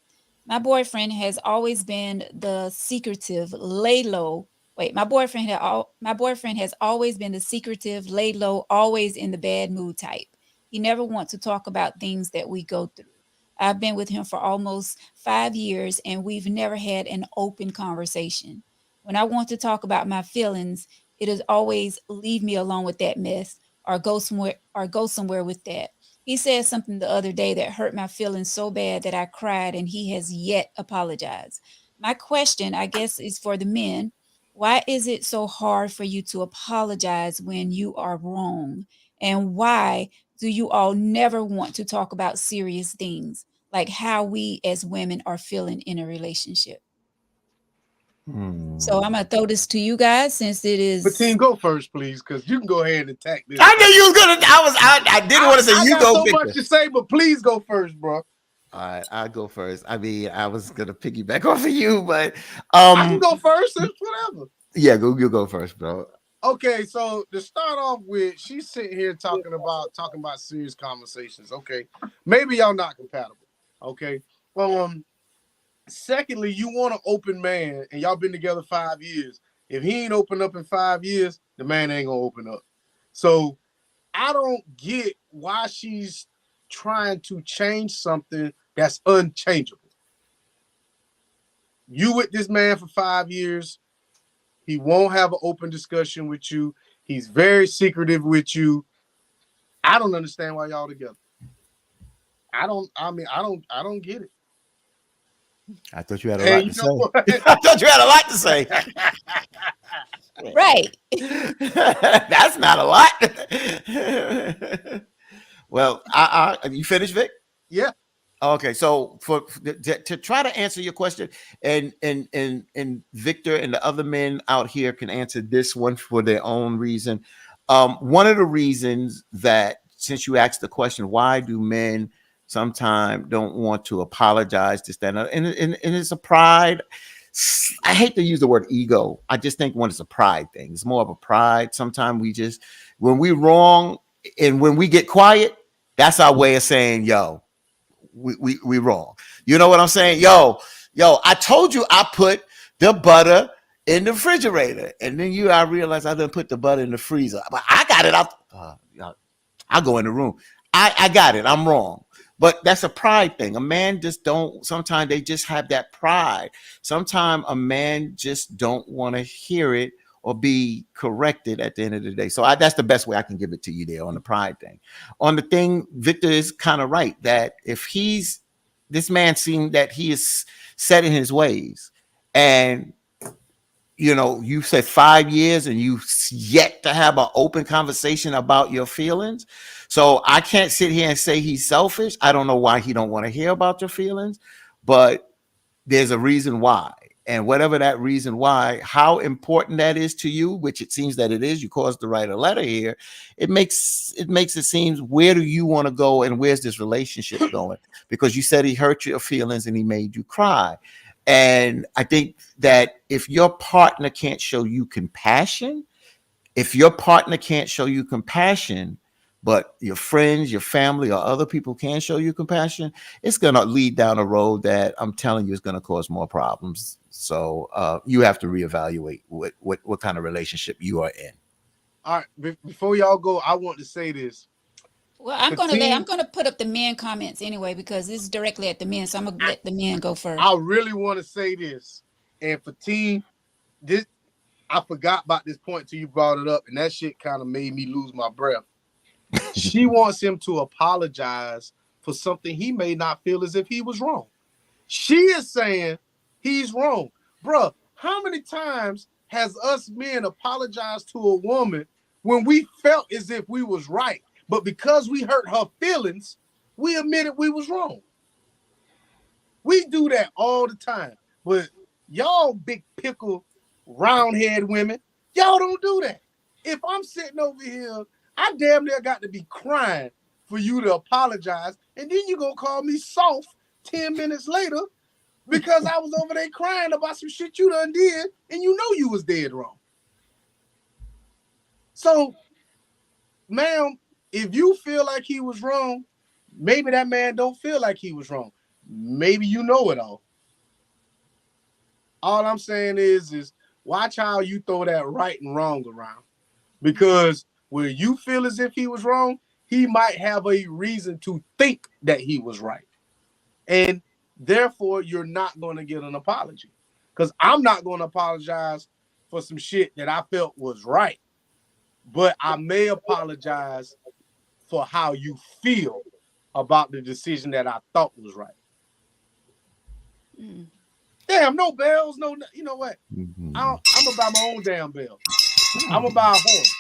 My boyfriend has always been the secretive, lay low. Wait, my boyfriend has always been the secretive, lay low, always in the bad mood type. He never wants to talk about things that we go through. I've been with him for almost 5 years and we've never had an open conversation. When I want to talk about my feelings, it is always leave me alone with that mess or go somewhere with that. He said something the other day that hurt my feelings so bad that I cried, and he has yet apologized. My question, I guess, is for the men. Why is it so hard for you to apologize when you are wrong? And why do you all never want to talk about serious things like how we as women are feeling in a relationship? So I'm Hmm. going to throw this to you guys since it but is team, go first, please, because you can go ahead and attack this. I knew you was gonna. I didn't want to say I you got go, so much Victor. to say, but please go first, bro. All right, I'll go first. I mean, I was gonna piggyback off of you, but I can go first. It's whatever. yeah, you go first, bro. Okay, so to start off with, she's sitting here talking about serious conversations. Okay, maybe y'all not compatible. Okay, secondly, you want an open man, and y'all been together 5 years. If he ain't open up in 5 years, the man ain't gonna open up. So I don't get why she's trying to change something that's unchangeable. You with this man for 5 years, he won't have an open discussion with you. He's very secretive with you. I don't understand why y'all together. I don't get it. I thought you had a And lot you to know say. what? I thought you had a lot to say. right. That's not a lot. Well, you finished, Vic? Yeah. Okay, so to try to answer your question, and Victor and the other men out here can answer this one for their own reason. One of the reasons that, since you asked the question, why do men sometimes don't want to apologize to stand up, and it's a pride. I hate to use the word ego. I just think when it's a pride thing, it's more of a pride. Sometimes we just, when we wrong and when we get quiet, that's our way of saying, yo, we wrong. You know what I'm saying? Yo, I told you I put the butter in the refrigerator, and then I realized I didn't put the butter in the freezer. But I got it out. I'll go in the room. I got it. I'm wrong. But that's a pride thing. A man just don't. Sometimes they just have that pride. Sometimes a man just don't want to hear it or be corrected at the end of the day. So that's the best way I can give it to you there on the pride thing. On the thing, Victor is kind of right that if this man seemed that he is set in his ways, and you said 5 years and you yet to have an open conversation about your feelings. So I can't sit here and say he's selfish. I don't know why he don't want to hear about your feelings, but there's a reason why. And whatever that reason why, how important that is to you, which it seems that it is, you caused to write a letter here. It makes it seem, where do you want to go and where's this relationship going? Because you said he hurt your feelings and he made you cry. And I think that if your partner can't show you compassion, but your friends, your family, or other people can show you compassion, it's going to lead down a road that I'm telling you is going to cause more problems. So you have to reevaluate what kind of relationship you are in. All right. Before y'all go, I want to say this. Well, I'm Fatim, gonna put up the men comments anyway because this is directly at the men, so I'm gonna let the men go first. I really want to say this. And Fatim, I forgot about this point till you brought it up, and that shit kind of made me lose my breath. She wants him to apologize for something he may not feel as if he was wrong. She is saying he's wrong. Bruh, how many times has us men apologized to a woman when we felt as if we was right, but because we hurt her feelings, we admitted we was wrong. We do that all the time. But y'all big pickle, round head women, y'all don't do that. If I'm sitting over here, I damn near got to be crying for you to apologize. And then you gonna call me soft 10 minutes later because I was over there crying about some shit you done did and you know you was dead wrong. So, ma'am, if you feel like he was wrong, maybe that man don't feel like he was wrong. Maybe you know it all. All I'm saying is watch how you throw that right and wrong around. Because where you feel as if he was wrong, he might have a reason to think that he was right. And therefore, you're not going to get an apology. Because I'm not going to apologize for some shit that I felt was right. But I may apologize for how you feel about the decision that I thought was right. Mm. Damn, no bells, no, you know what? Mhm. I'm gonna buy my own damn bell. I'm gonna buy a horse.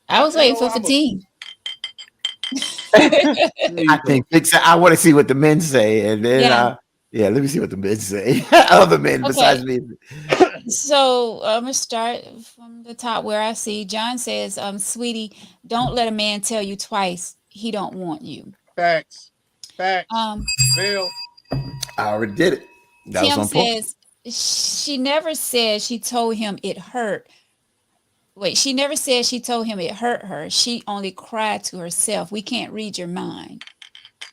I was You waiting know for what, I'm a- Fatine. I think I want to see what the men say, and then Yeah. let me see what the men say. Other men besides me. So I'm gonna start from the top where I see John says, sweetie, don't let a man tell you twice he don't want you. Facts. I Bill. already did it. That was Tim on point. says she never said she told him it hurt. Wait, she never said she told him it hurt her. She only cried to herself. We can't read your mind.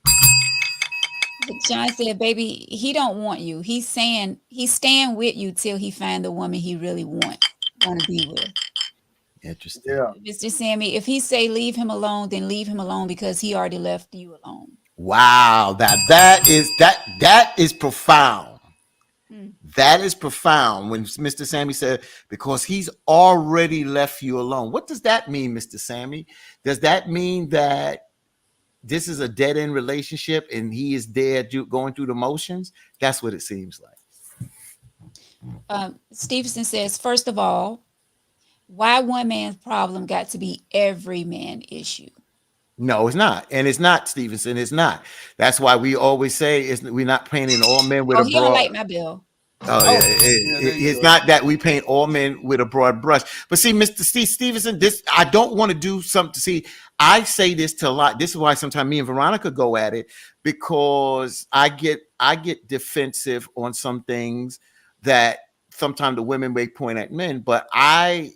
But John said, baby, he don't want you. He's saying he's staying with you till he find the woman he really want to be with. Interesting. Yeah. Mr. Sammy, if he say leave him alone, then leave him alone because he already left you alone. Wow, that is profound. Mm. That is profound. When Mr. Sammy said, because he's already left you alone. What does that mean, Mr. Sammy? Does that mean that this is a dead-end relationship and he is there going through the motions? That's what it seems like. Stevenson says, first of all, why one man's problem got to be every man issue? No, it's not. And it's not, Stevenson. It's not. That's why we always say we're not painting all men with a He don't broad. like my bill. It's not that we paint all men with a broad brush. But see, Mr. Steve Stevenson, I don't want to do something. See, I say this to a lot. This is why sometimes me and Veronica go at it, because I get defensive on some things that sometimes the women may point at men. But as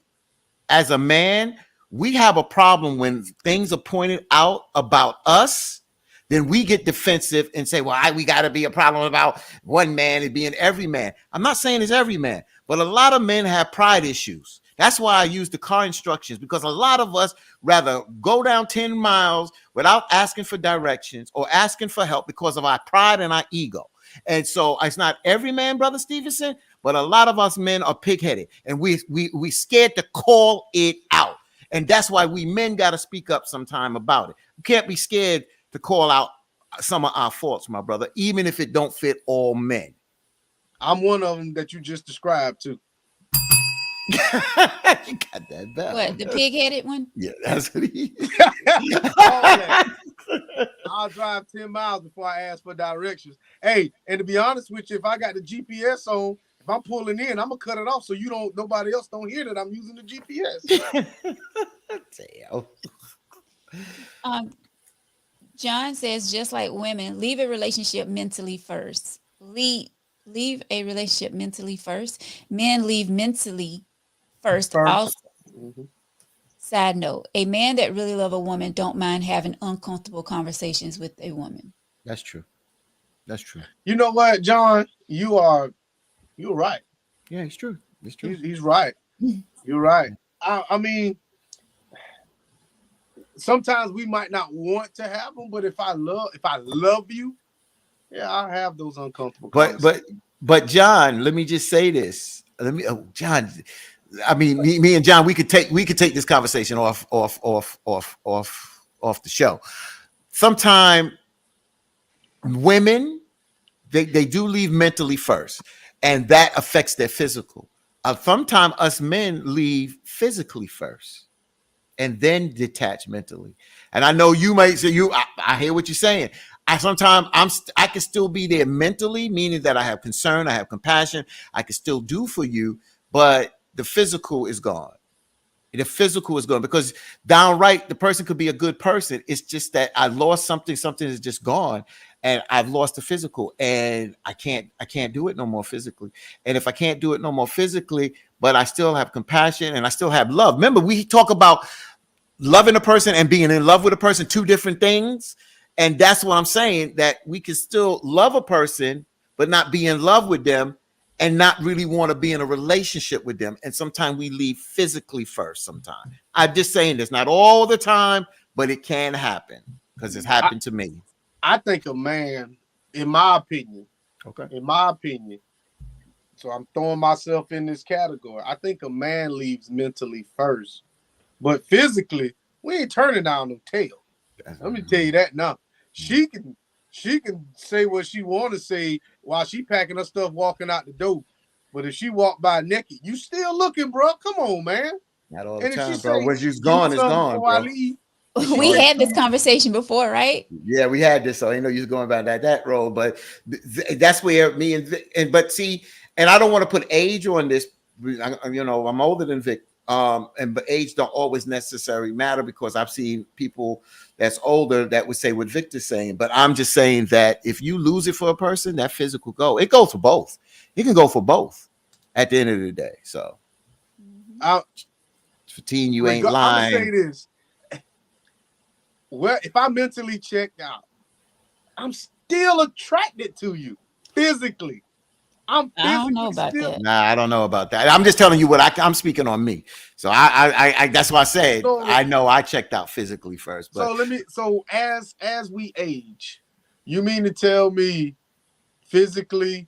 a man, we have a problem when things are pointed out about us. Then we get defensive and say, well, we got to be a problem about one man and being every man. I'm not saying it's every man, but a lot of men have pride issues. That's why I use the car instructions, because a lot of us rather go down 10 miles without asking for directions or asking for help because of our pride and our ego. And so it's not every man, Brother Stevenson, but a lot of us men are pig-headed and we scared to call it out. And that's why we men got to speak up sometime about it. You can't be scared to call out some of our faults, my brother, even if it don't fit all men. I'm one of them that you just described too. You got that bell. What, the pig-headed one? Yeah, that's what he is. I'll drive 10 miles before I ask for directions. Hey, and to be honest with you, if I got the GPS on, if I'm pulling in, I'm gonna cut it off so nobody else don't hear that I'm using the GPS. Damn. John says, just like women, leave a relationship mentally first. Leave a relationship mentally first. Men leave mentally first. Also, side note, a man that really loves a woman don't mind having uncomfortable conversations with a woman. That's true. That's true. You know what, John? You're right. Yeah, it's true. It's true. He's right. You're right. I mean, sometimes we might not want to have them, but if I love you, yeah, I'll have those uncomfortable conversations. But John, let me just say this. John, I mean, me and John, we could take this conversation off the show. Sometimes women, they do leave mentally first, and that affects their physical. sometimes us men leave physically first and then detach mentally. And I know you might say I hear what you're saying. I can still be there mentally, meaning that I have concern, I have compassion, I can still do for you, but the physical is gone. The physical is gone because downright the person could be a good person. It's just that I lost something is just gone, and I've lost the physical, and I can't do it no more physically. And if I can't do it no more physically, but I still have compassion and I still have love. Remember, we talk about loving a person and being in love with a person, two different things. And that's what I'm saying, that we can still love a person, but not be in love with them and not really want to be in a relationship with them. And sometimes we leave physically first sometimes. I'm just saying this, not all the time, but it can happen because it's happened to me. I think a man, in my opinion, Okay. so I'm throwing myself in this category. I think a man leaves mentally first, but physically, we ain't turning down no tail. Let me tell you that now. She can say what she want to say while she packing her stuff, walking out the door. But if she walk by naked, you still looking, bro. Come on, man. Not all the And if time, she bro. say, When she's gone, it's gone, before I bro. leave, We had this conversation before, right? Yeah, we had this, so I know you're going about that road, but that's where me and but see, and I don't want to put age on this. You know, I'm older than Vic, but age don't always necessarily matter because I've seen people that's older that would say what Victor's saying. But I'm just saying that if you lose it for a person, that physical it goes for both. It can go for both at the end of the day. So, for teen, you ain't lying. I'm gonna say this. Well, if I mentally checked out, I'm still attracted to you physically. I don't know about that. Nah, I don't know about that. I'm just telling you what I'm speaking on me. So I that's why I said I know I checked out physically first. But so as we age, you mean to tell me physically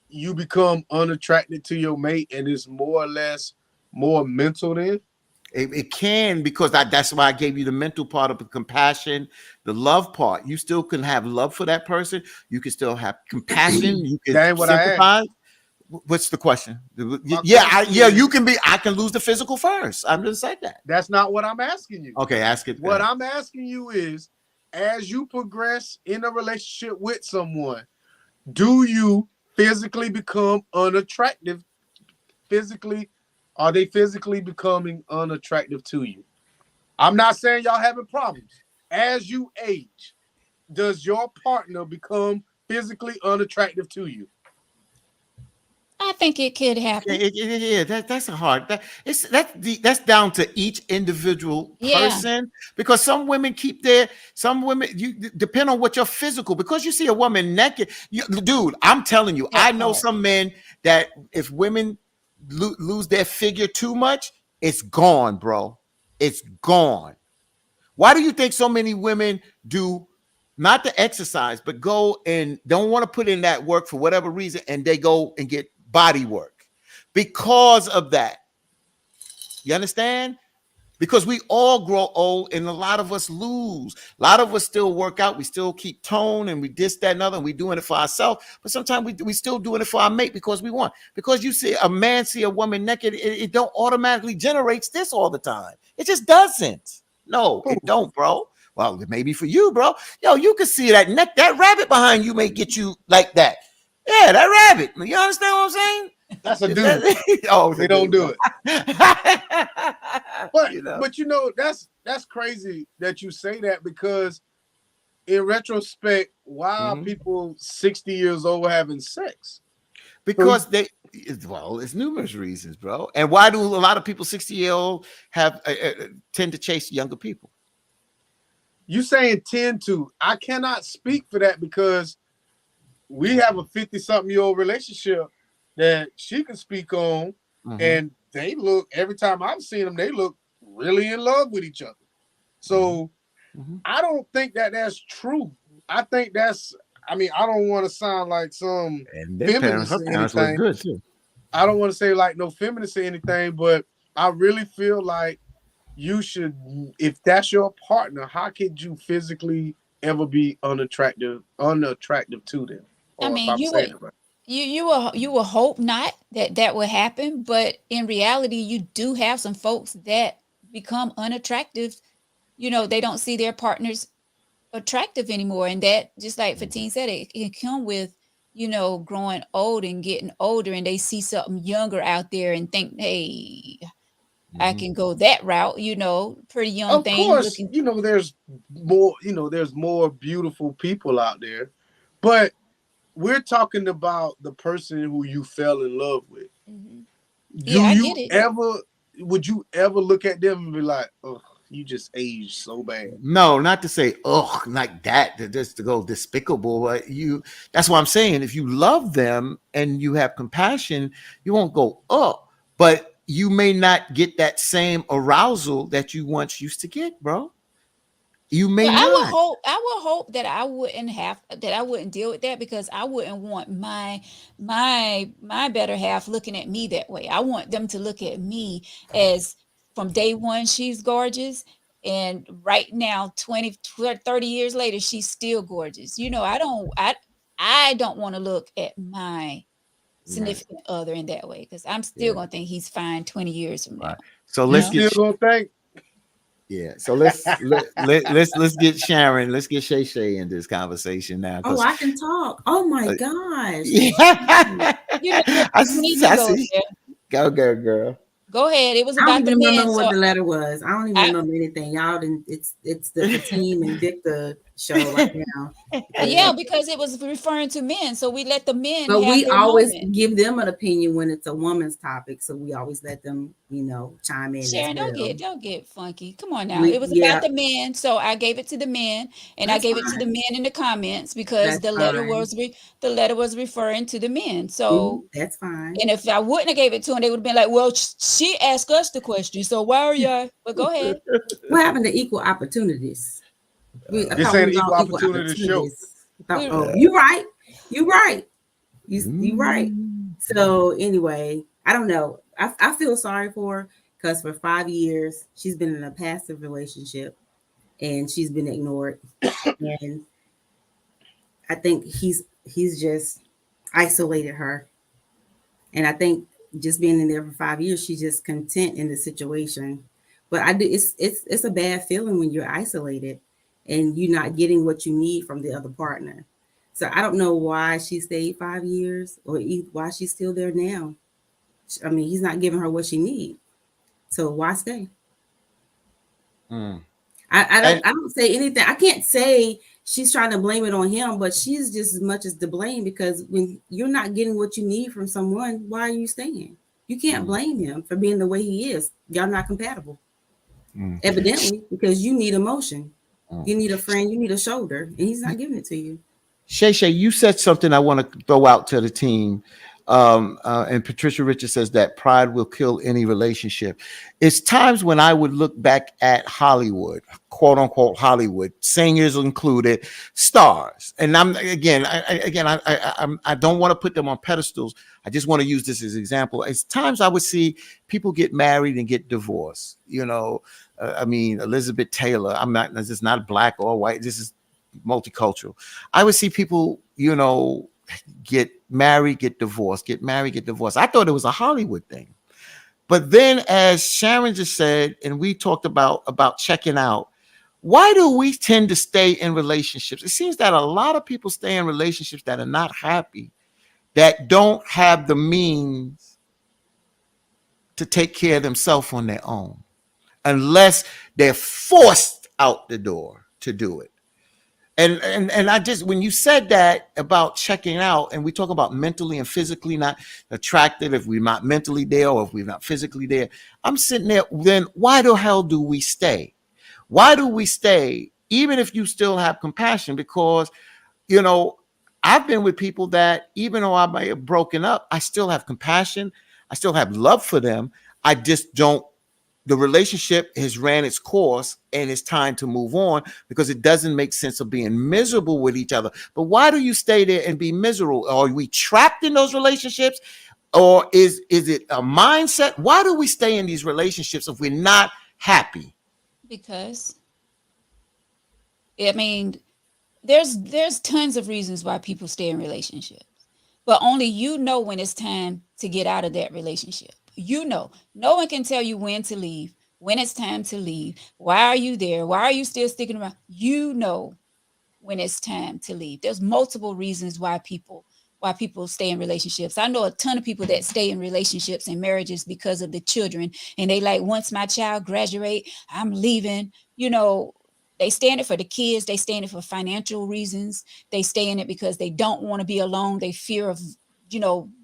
you become unattracted to your mate and it's more or less more mental then? It can, because that's why I gave you the mental part of the compassion, the love part. You still can have love for that person. You can still have compassion. You can sympathize. What's the question? You can be. I can lose the physical first. I'm just saying that. That's not what I'm asking you. Okay, ask it. What I'm asking you is, as you progress in a relationship with someone, do you physically become unattractive? Are they physically becoming unattractive to you? I'm not saying y'all having problems. As you age, does your partner become physically unattractive to you? I think it could happen. Yeah, that's a hard. That's down to each individual person, because some women you depend on what your physical. Because you see a woman naked, dude. I'm telling you, I know some men that if women lose their figure too much, it's gone, bro. It's gone. Why do you think so many women do not the exercise, but go and don't want to put in that work for whatever reason, and they go and get body work because of that? You understand? Because we all grow old and a lot of us lose. A lot of us still work out. We still keep tone and we this, that, and other. And we doing it for ourselves. But sometimes we still doing it for our mate because we want. Because you see a man see a woman naked, it don't automatically generates this all the time. It just doesn't. No, it don't, bro. Well, maybe for you, bro. Yo, you can see that that rabbit behind you may get you like that. Yeah, that rabbit. You understand what I'm saying? That's a dude. Oh, they don't do it. But you know. But that's crazy that you say that, because in retrospect, why are people 60 years old having sex? Because it's numerous reasons, bro. And why do a lot of people 60-year-old have tend to chase younger people? You saying tend to? I cannot speak for that, because we have a 50-something-year-old relationship that she can speak on, and they look, every time I've seen them, they look really in love with each other. So I don't think that that's true. I think that's, I don't want to sound like some feminist or anything. Good too. I don't want to say like no feminist or anything, but I really feel like you should, if that's your partner, how could you physically ever be unattractive to them? you will hope not that will happen, but in reality, you do have some folks that become unattractive. They don't see their partners attractive anymore, and that, just like Fatine said, it can come with growing old and getting older, and they see something younger out there and think, hey, I Mhm. can go that route. Pretty young Of thing course, looking. there's more beautiful people out there, but we're talking about the person who you fell in love with. Mhm. Yeah, Do I you get it. ever would you ever look at them and be like, oh, you just aged so bad? No, not to say, oh, like that, just to go despicable. But that's what I'm saying. If you love them and you have compassion, you won't go, oh, but you may not get that same arousal that you once used to get, bro. You may Well, not. I would hope that I wouldn't deal with that, because I wouldn't want my better half looking at me that way. I want them to look at me as, from day one she's gorgeous, and right now 30 years later she's still gorgeous. I don't want to look at my Right, significant other in that way, because I'm still yeah, going to think he's fine 20 years from right. now. So You You let's know? get still gonna think? yeah. So let's get Sharon. Let's get Shay Shay in this conversation now, Oh, because I can talk. Oh my uh, gosh. yeah, You know what? I, You need to I go see. there. Go, girl. Go ahead. It was I don't about the even men. remember what So the letter was. I don't even I remember anything. Y'all didn't. It's the Fatim and Victor show right now. yeah, Because, because it was referring to men. So we let the men but have we their always moment. give them an opinion when it's a woman's topic, so we always let them, chime in as Sharon, don't well. get don't get funky. Come on now. We It was about yeah, the men, so I gave it to the men, and I that's gave it to the fine. men in the comments, because That's fine. the letter was referring to the men. So, That's fine. and if I wouldn't have gave it to them, they would have been like, "Well, she asked us the question, so why are y'all?" But go ahead. What happened to equal opportunities? I This thought we ain't an was all equal equal opportunity show. opportunities. I thought, We oh, you're right. You're right. You right. Mm. So anyway, I don't know. I feel sorry for her because for 5 years she's been in a passive relationship and she's been ignored. And I think he's just isolated her. And I think just being in there for 5 years, she's just content in the situation. But I do it's a bad feeling when you're isolated and you're not getting what you need from the other partner. So I don't know why she stayed 5 years or why she's still there now. I mean, he's not giving her what she needs. So why stay? Mm. I don't And I don't say anything. I can't say she's trying to blame it on him, but she's just as much as to blame because when you're not getting what you need from someone, why are you staying? You can't mm, blame him for being the way he is. Y'all not compatible, mm, evidently, because you need emotion. mm. You need a friend, you need a shoulder, and he's not giving it to you. Shay Shay, you said something I want to throw out to the team. And Patricia Richards says that pride will kill any relationship. It's times when I would look back at Hollywood, quote unquote Hollywood, singers included, stars. And I don't want to put them on pedestals. I just want to use this as an example. It's times I would see people get married and get divorced. I mean, Elizabeth Taylor. This is not black or white. This is multicultural. I would see people, get married, get divorced, get married, get divorced. I thought it was a Hollywood thing. But then, as Sharon just said, and we talked about checking out, why do we tend to stay in relationships? It seems that a lot of people stay in relationships that are not happy, that don't have the means to take care of themselves on their own, unless they're forced out the door to do it. And I just, when you said that about checking out, and we talk about mentally and physically not attractive, if we're not mentally there or if we're not physically there, I'm sitting there. Then why the hell do we stay? Why do we stay, even if you still have compassion? Because you know, I've been with people that even though I may have broken up, I still have compassion. I still have love for them. I just don't, the relationship has ran its course and it's time to move on because it doesn't make sense of being miserable with each other. But why do you stay there and be miserable? Are we trapped in those relationships? Or is it a mindset? Why do we stay in these relationships if we're not happy? because I mean, there's tons of reasons why people stay in relationships. but only you know when it's time to get out of that relationship. You know, no one can tell you when to leave, when it's time to leave. Why are you there? Why are you still sticking around? You know when it's time to leave. There's multiple reasons why people stay in relationships. I know a ton of people that stay in relationships and marriages because of the children, and they like, once my child graduate, I'm leaving. You know, they stay in it for the kids. They stay in it for financial reasons. They stay in it because they don't want to be alone. They fear of,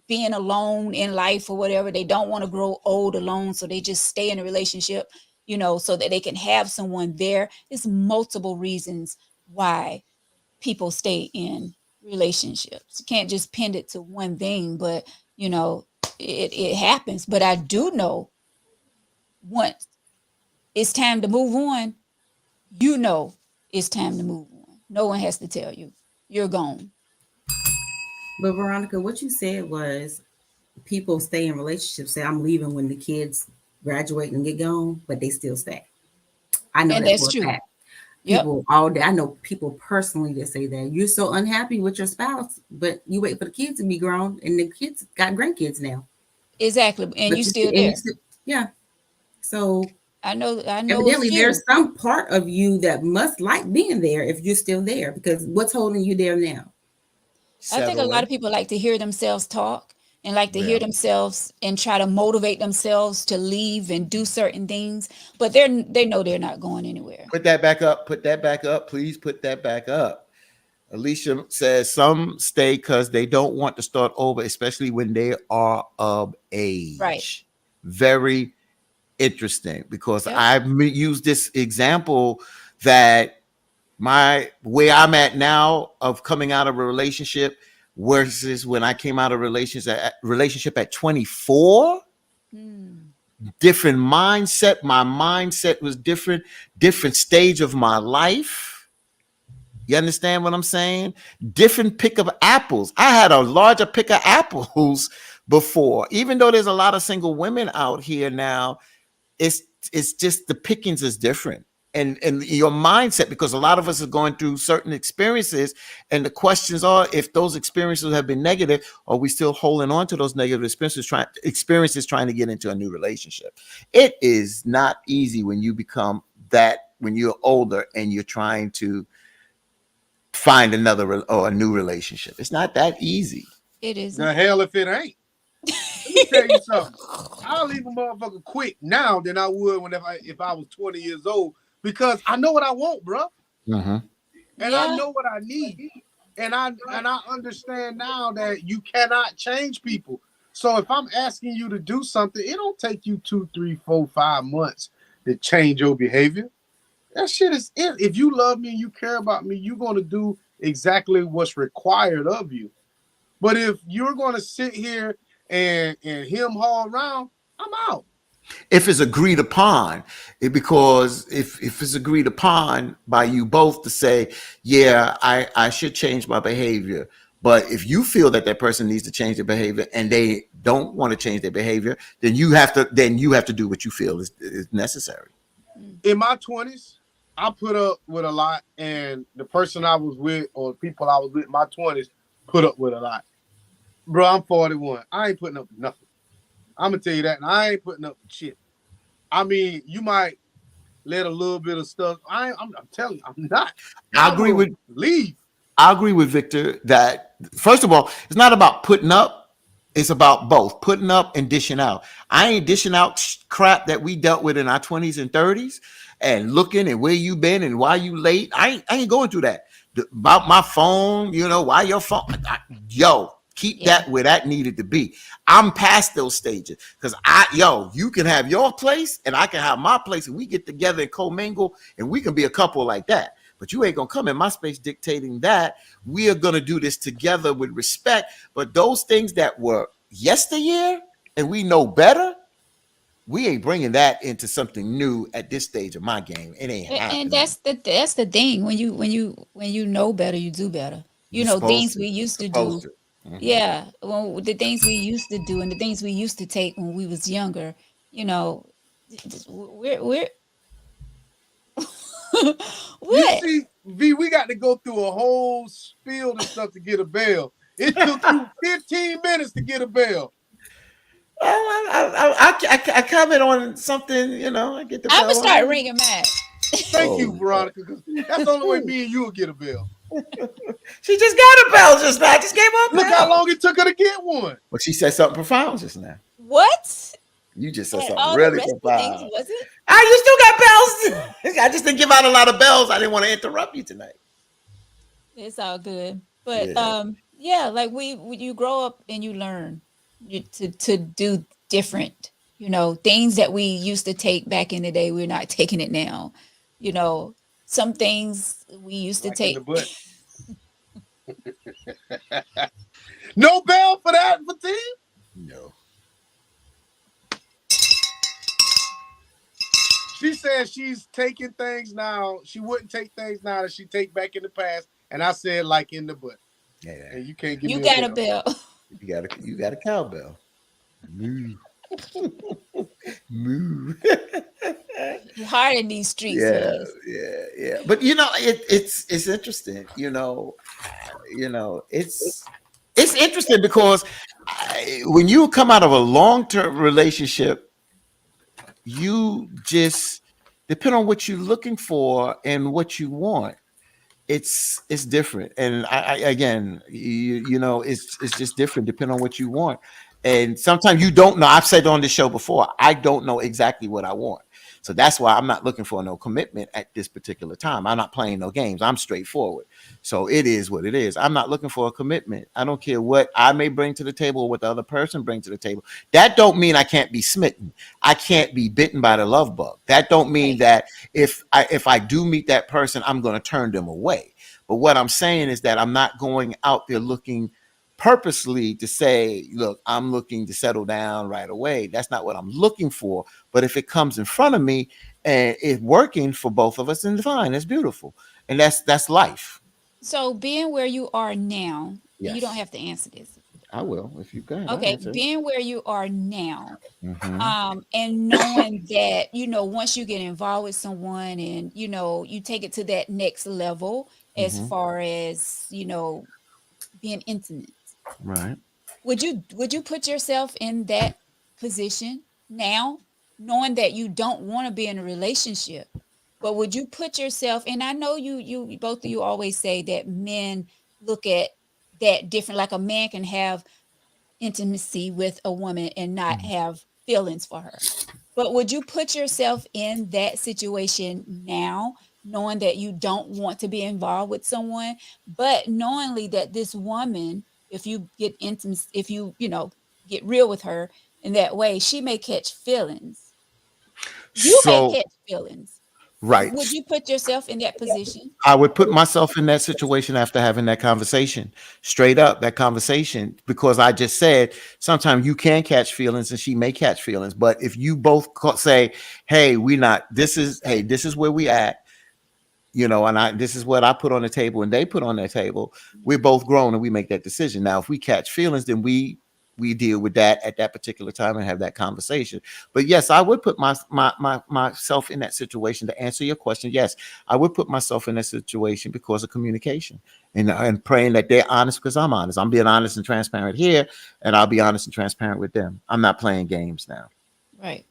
being alone in life or whatever. They don't want to grow old alone, so they just stay in a relationship, so that they can have someone there. It's multiple reasons why people stay in relationships. You can't just pin it to one thing, but it happens. But I do know, once it's time to move on, it's time to move on. No one has to tell you. You're gone. But Veronica, what you said was people stay in relationships, say I'm leaving when the kids graduate and get gone, but they still stay. I know And that that's for a true. fact. Yep, People all day. I know people personally that say that you're so unhappy with your spouse, but you wait for the kids to be grown, and the kids got grandkids now. exactly. And you But you still still, and you there. still, yeah. So I know a evidently, few. there's some part of you that must like being there if you're still there, because what's holding you there now? I think a lot Settling. of people like to hear themselves talk and like to hear Yeah. themselves and try to motivate themselves to leave and do certain things, but they know they're not going anywhere. Put that back up. Put that back up. Please put that back up. Alicia says some stay because they don't want to start over, especially when they are of Right. age. Very interesting, because Yep. I've used this example that where I'm at now of coming out of a relationship versus when I came out of relationship at 24. Hmm. Different mindset. My mindset was different stage of my life. You understand what I'm saying? Different pick of apples. I had a larger pick of apples before. Even though there's a lot of single women out here now, it's it's just the pickings is different. And your mindset, because a lot of us are going through certain experiences, and the questions are, if those experiences have been negative, are we still holding on to those negative experiences trying to get into a new relationship? It is not easy when you become that, when you're older and you're trying to find or a new relationship. It's not that easy. It isn't. The hell if it ain't. Let me tell you something. I'll leave a motherfucker quick now than I would if I was 20 years old, because I know what I want, bro, Mm-hmm. and I Yeah, know what I need, and I understand now that you cannot change people. So if I'm asking you to do something, it don't take you 2, 3, 4, 5 months to change your behavior. That shit is it. If you love me and you care about me, you're gonna do exactly what's required of you. But if you're gonna sit here and him haul around, I'm out. If it's agreed upon, because if it's agreed upon by you both to say, yeah, I should change my behavior, but if you feel that that person needs to change their behavior and they don't want to change their behavior, then you have to do what you feel is necessary. In my 20s, I put up with a lot, and the person I was with or people I was with in my 20s put up with a lot. Bro, I'm 41. I ain't putting up with nothing. I'm gonna tell you that, and I ain't putting up with shit. I mean, you might let a little bit of stuff. I'm telling you, I'm not. I I agree will with leave. I agree with Victor that, first of all, it's not about putting up. It's about both putting up and dishing out. I ain't dishing out crap that we dealt with in our 20s and 30s and looking and where you been and why you late. I ain't going through that. About my phone, why your phone. Keep yeah. that where that needed to be. I'm past those stages, because you can have your place and I can have my place, and we get together and commingle and we can be a couple like that. But you ain't gonna come in my space dictating that. We are gonna do this together with respect. But those things that were yesteryear and we know better, we ain't bringing that into something new at this stage of my game. It ain't And happening. that's the thing. When you know better, you do better. You supposed Things to. we used to Supposed do. to. Mhm. Yeah, well, the things we used to do and the things we used to take when we was younger, you know, we're You what? see, V, we got to go through a whole spiel and stuff to get a bail. It took you 15 minutes to get a bell. I comment on something, you know. I get the I'm bell. gonna start ringing mine. Thank you, Oh, Veronica, because that's the only way me and you will get a bell. she just got a bell just now. I just gave her a Look bell. how long it took her to get one. But she said something profound just now. What? You just said And something all really the rest of the profound. things, was it? You still got bells. I just didn't give out a lot of bells. I didn't want to interrupt you tonight. It's all good. But Yeah. yeah, like you grow up and you learn to do different, things that we used to take back in the day, we're not taking it now. Some things we used to Like in the take. butt. No bell for that, Fatim? No. She said she's taking things now. She wouldn't take things now that she take back in the past. And I said, like in the butt. Yeah. And you can't give You me got a a bell. bell. You got a cowbell. Moo. Moo. It's hard in these streets. Yeah, fellas. yeah. But it's interesting. It's interesting because when you come out of a long-term relationship, you just depend on what you're looking for and what you want. It's different, and I again, it's just different depending on what you want. And sometimes you don't know. I've said on the show before, I don't know exactly what I want. So that's why I'm not looking for no commitment at this particular time. I'm not playing no games. I'm straightforward. So it is what it is. I'm not looking for a commitment. I don't care what I may bring to the table or what the other person brings to the table. That don't mean I can't be smitten. I can't be bitten by the love bug. That don't mean that if I do meet that person, I'm going to turn them away. But what I'm saying is that I'm not going out there looking purposely to say, look, I'm looking to settle down right away. That's not what I'm looking for. But if it comes in front of me and it's working for both of us, then fine, that's beautiful. And that's life. So being where you are now, Yes. you don't have to answer this. I will if you can. Okay, being where you are now, Mm-hmm. and knowing that, once you get involved with someone and, you take it to that next level as Mm-hmm. far as, being intimate. Right. Would you put yourself in that position now, knowing that you don't want to be in a relationship? But would you put yourself, and I know you both of you always say that men look at that different, like a man can have intimacy with a woman and not have feelings for her. But would you put yourself in that situation now, knowing that you don't want to be involved with someone, but knowingly that this woman, if you get intimate, if you get real with her in that way, she may catch feelings. You may So catch feelings. right. Would you put yourself in that position? I would put myself in that situation after having that conversation, straight up that conversation, because I just said sometimes you can catch feelings and she may catch feelings. But if you both say, hey, this is where we at, and this is what I put on the table and they put on their table, we're both grown and we make that decision. Now, if we catch feelings, then we deal with that at that particular time and have that conversation. But yes, I would put myself in that situation. To answer your question, yes, I would put myself in that situation because of communication and praying that they're honest, because I'm honest. I'm being honest and transparent here, and I'll be honest and transparent with them. I'm not playing games now. Right.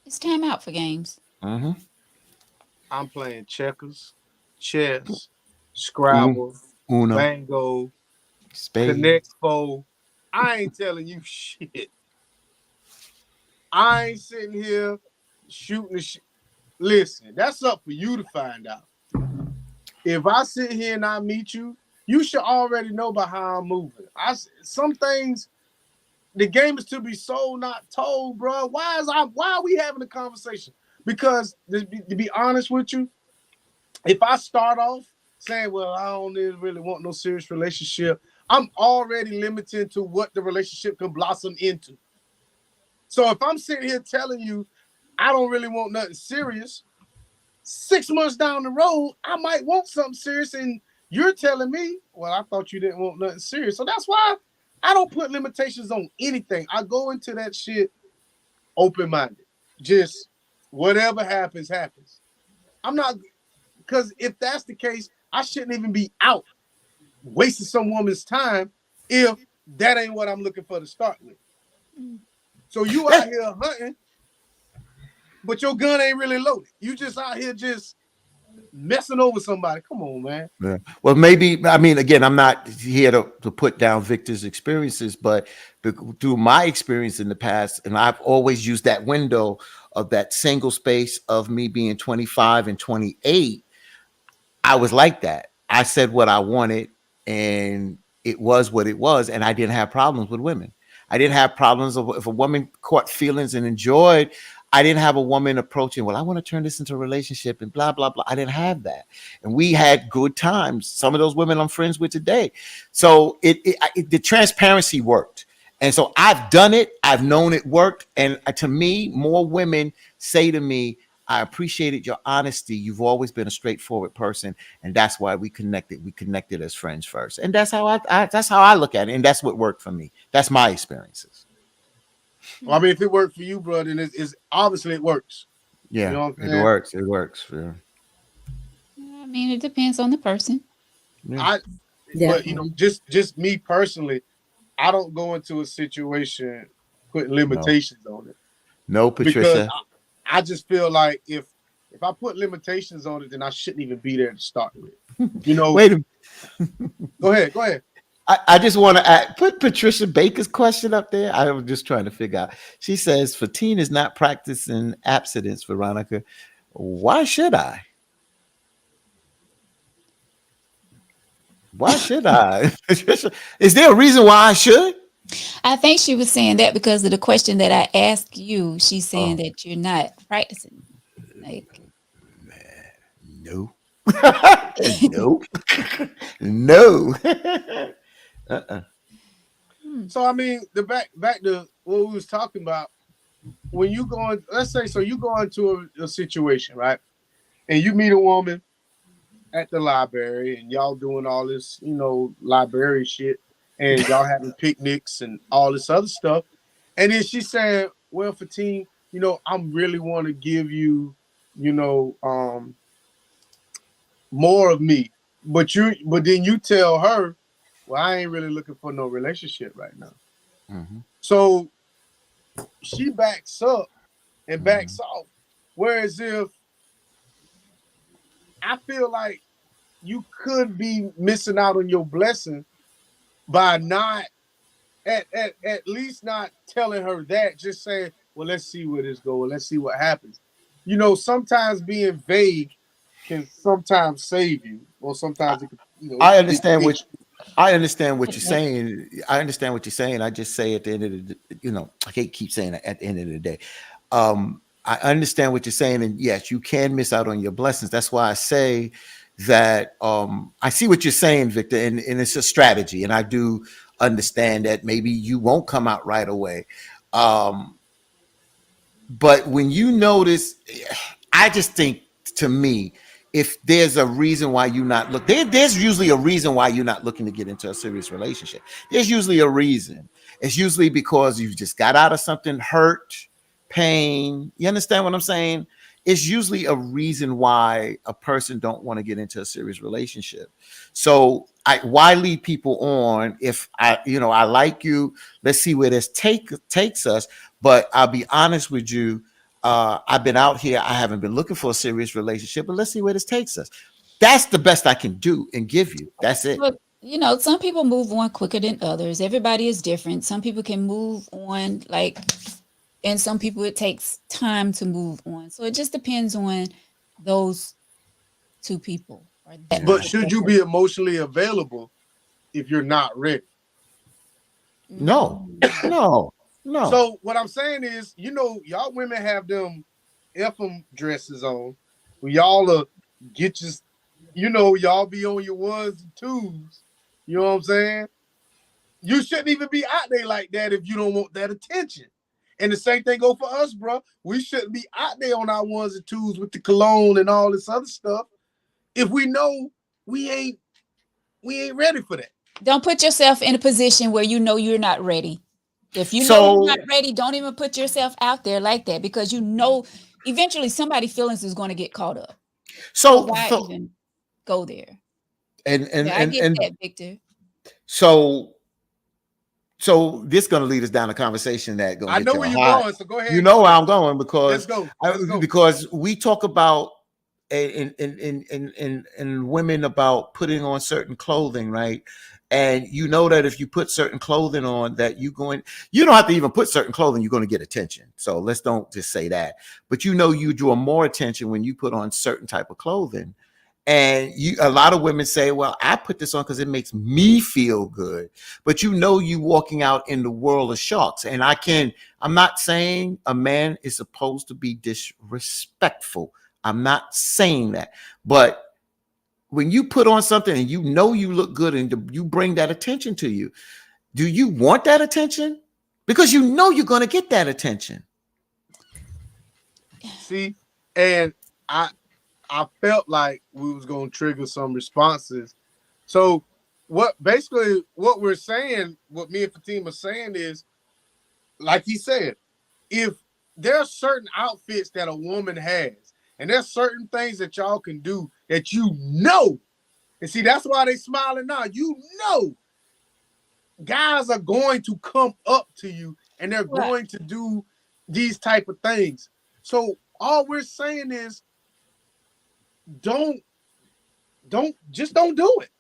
It's time out for games. Mm-hmm. I'm playing checkers, chess, Scrabble, Uno, Bango, spade. Connect Four. I ain't telling you shit. I ain't sitting here shooting the shit. Listen, that's up for you to find out. If I sit here and I meet you, you should already know by how I'm moving. Some things, the game is to be sold, not told, bro. Why are we having a conversation? Because to be honest with you, if I start off saying, well, I don't really want no serious relationship, I'm already limited to what the relationship can blossom into. So if I'm sitting here telling you I don't really want nothing serious, 6 months down the road, I might want something serious, and you're telling me, well, I thought you didn't want nothing serious. So that's why I don't put limitations on anything. I go into that shit open-minded. Just whatever happens, happens. I'm not, because if that's the case, I shouldn't even be out wasting some woman's time if that ain't what I'm looking for to start with. Mm. So you out here hunting, but your gun ain't really loaded. You just out here just messing over somebody. Come on, man. Yeah. Well, maybe, I mean, again, I'm not here to put down Victor's experiences, but through my experience in the past, and I've always used that window of that single space of me being 25 and 28, I was like that. I said what I wanted, and it was what it was, and I didn't have problems with women. I didn't have problems if a woman caught feelings and enjoyed. I didn't have a woman approaching, well, I want to turn this into a relationship and blah, blah, blah. I didn't have that. And we had good times. Some of those women I'm friends with today. So the transparency worked. And so I've done it. I've known it worked. And to me, more women say to me, I appreciated your honesty. You've always been a straightforward person. And that's why we connected. We connected as friends first. And that's how that's how I look at it. And that's what worked for me. That's my experiences. Well, I mean, if it worked for you, bro, then it's obviously it works. Yeah, You know what I'm it saying? works. It works. Yeah. I mean, it depends on the person. Yeah. But you know, just me personally, I don't go into a situation putting limitations on it. No, Because Patricia. I just feel like if I put limitations on it, then I shouldn't even be there to start with. You know, Wait a go ahead. I just want to put Patricia Baker's question up there. I was just trying to figure out. She says, for teen is not practicing abstinence, Veronica. Why should I? Why should I? Patricia, is there a reason why I should? I think she was saying that because of the question that I asked you. She's saying that you're not practicing. Like, No. Nope. No. So I mean, the back to what we was talking about. When you go in, let's say, so you go into a situation, right? And you meet a woman at the library, and y'all doing all this, you know, library shit, and y'all having picnics and all this other stuff. And then she said, well, Fatine, you know, I'm really want to give you, you know, more of me. But then you tell her, well, I ain't really looking for no relationship right now. Mm-hmm. So she backs up and backs off. Whereas if I feel like you could be missing out on your blessing by not at least not telling her that, just saying, well, let's see where this goes. Let's see what happens. You know, sometimes being vague can sometimes save you, or sometimes it can, you know, I understand what you're saying. I understand what you're saying. I just say at the end of the, you know, I can't keep saying it at the end of the day. I understand what you're saying, and yes, you can miss out on your blessings. That's why I say that I see what you're saying, Victor, and it's a strategy, and I do understand that maybe you won't come out right away. But when you notice, I just think, to me, if there's a reason why you're not there's usually a reason why you're not looking to get into a serious relationship. There's usually a reason. It's usually because you just got out of something, hurt, pain. You understand what I'm saying? It's usually a reason why a person don't want to get into a serious relationship. So why lead people on if I like you, let's see where this takes us. But I'll be honest with you. I've been out here. I haven't been looking for a serious relationship, but let's see where this takes us. That's the best I can do and give you. That's it. Look, you know, some people move on quicker than others. Everybody is different. Some people can move on and some people it takes time to move on. So it just depends on those two people. But should you be emotionally available if you're not ready? No. So what I'm saying is, you know, y'all women have them FM dresses on. When y'all get your, you know, y'all be on your ones and twos. You know what I'm saying? You shouldn't even be out there like that if you don't want that attention. And the same thing go for us, bro. We shouldn't be out there on our ones and twos with the cologne and all this other stuff if we know we ain't ready for that. Don't put yourself in a position where you know you're not ready. If you know you're not ready, don't even put yourself out there like that, because you know eventually somebody's feelings is going to get caught up. So why even go there? And I get that, Victor. So So this going to lead us down a conversation that going I to know get where you you're hot. going, so go ahead. You know where I'm going Let's because go. Let's go. because we talk about in women about putting on certain clothing, right? And you know that if you put certain clothing on, that you don't have to even put certain clothing, you're going to get attention. So let's don't just say that. But you know you draw more attention when you put on certain type of clothing. And a lot of women say, well, I put this on because it makes me feel good. But you know you walking out in the world of sharks. And I'm not saying a man is supposed to be disrespectful. I'm not saying that. But when you put on something and you know you look good and you bring that attention to you, do you want that attention? Because you know you're going to get that attention. See, and I felt like we was going to trigger some responses. So what we're saying, what me and Fatima are saying is, like he said, if there are certain outfits that a woman has, and there's certain things that y'all can do that you know, and see, that's why they smiling now. You know, guys are going to come up to you and they're going to do these type of things. So all we're saying is, don't do it.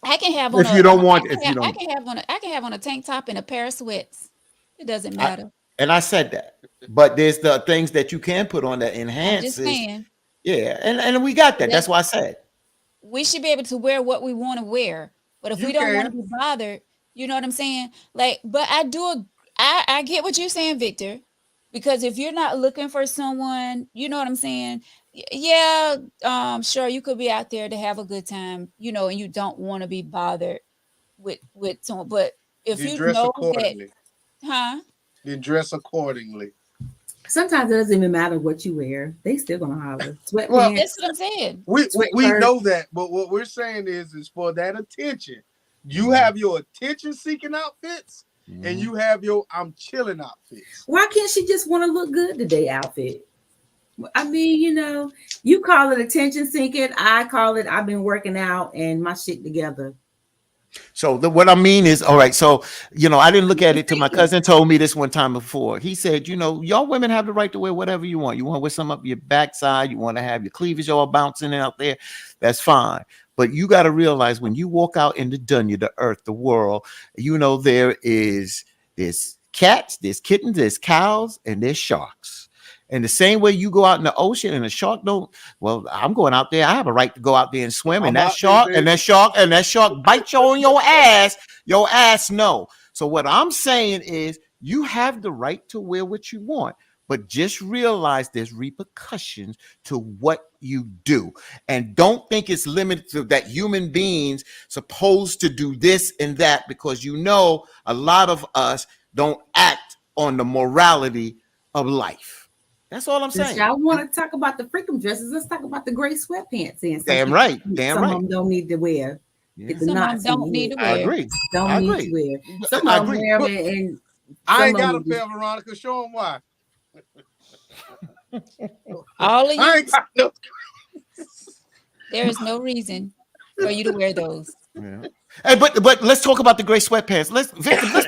I can have on If you don't want, I can have on a tank top and a pair of sweats. It doesn't matter. And I said that, but there's the things that you can put on that enhances. I'm just saying. Yeah, and we got that. That's why I said we should be able to wear what we want to wear. But if we don't want to be bothered, you know what I'm saying? Like, but I get what you're saying, Victor, because if you're not looking for someone, you know what I'm saying? Yeah, sure, you could be out there to have a good time, you know, and you don't want to be bothered with someone. But if you know that, then dress accordingly. Sometimes it doesn't even matter what you wear; they still gonna holler. Sweatpants. Well, that's what I'm saying. We know that, but what we're saying is for that attention. You have your attention-seeking outfits, and you have your I'm chilling outfits. Why can't she just want to look good today outfit? I mean, you know, you call it attention-seeking. I call it I've been working out and my shit together. So what I mean is, all right. So, you know, I didn't look at it till my cousin told me this one time before. He said, you know, y'all women have the right to wear whatever you want. You want to wear some up your backside. You want to have your cleavage all bouncing out there. That's fine. But you got to realize when you walk out in the dunya, the earth, the world, you know, there's cats, there's kittens, there's cows, and there's sharks. And the same way you go out in the ocean and a shark I'm going out there. I have a right to go out there and swim. And that shark bites you on your ass. No. So what I'm saying is you have the right to wear what you want, but just realize there's repercussions to what you do. And don't think it's limited to that human beings supposed to do this and that, because you know a lot of us don't act on the morality of life. That's all I'm saying. Y'all want to talk about the freakum dresses? Let's talk about the gray sweatpants. And damn right. Some of them don't need to wear. Yeah. Some of them don't need to wear. I agree. Don't need to wear. Some of them wear them, and I ain't got a pair, Veronica. Show them why. All of you. I ain't got no. There is no reason for you to wear those. Yeah. Hey, but let's talk about the gray sweatpants. Let's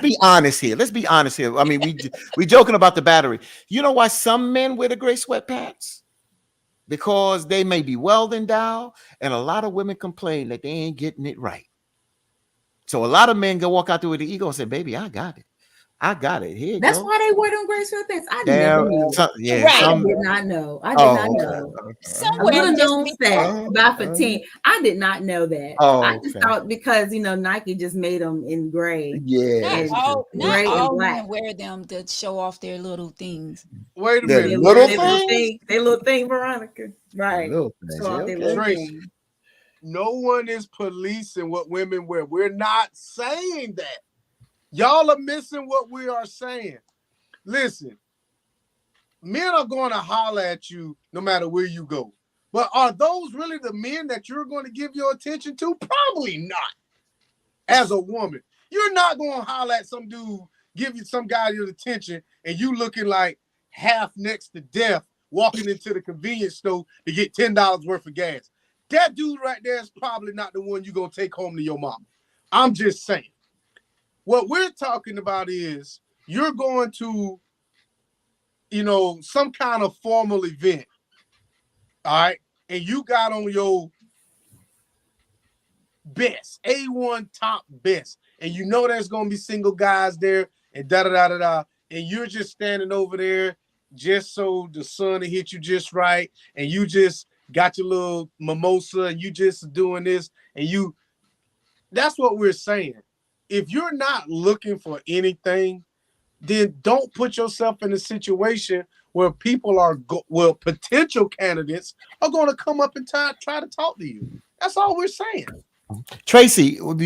be honest here. Let's be honest here. I mean, we joking about the battery. You know why some men wear the gray sweatpants? Because they may be well endowed, and a lot of women complain that they ain't getting it right. So a lot of men go walk out there with the ego and say, "Baby, I got it. I got it." Here, that's why they wear them gray sweatpants. I never knew. Right. I did not know. I did not know. A little known fact about 15. I did not know that. I just thought because Nike just made them in gray. Yeah. Not all men wear them to show off their little things. Wait a minute. They little thing, Veronica. Right. Show off their little thing. No one is policing what women wear. We're not saying that. Y'all are missing what we are saying. Listen, men are going to holler at you no matter where you go. But are those really the men that you're going to give your attention to? Probably not. As a woman, you're not going to holler at some dude, give you some guy your attention, and you looking like half next to death, walking into the convenience store to get $10 worth of gas. That dude right there is probably not the one you're going to take home to your mama. I'm just saying. What we're talking about is you're going to, some kind of formal event. All right. And you got on your best, A1 top best. And you know there's going to be single guys there and da-da-da-da-da. And you're just standing over there just so the sun will hit you just right. And you just got your little mimosa and you just doing this. And that's what we're saying. If you're not looking for anything, then don't put yourself in a situation where potential candidates are going to come up and try to talk to you. That's all we're saying. Tracy, I'm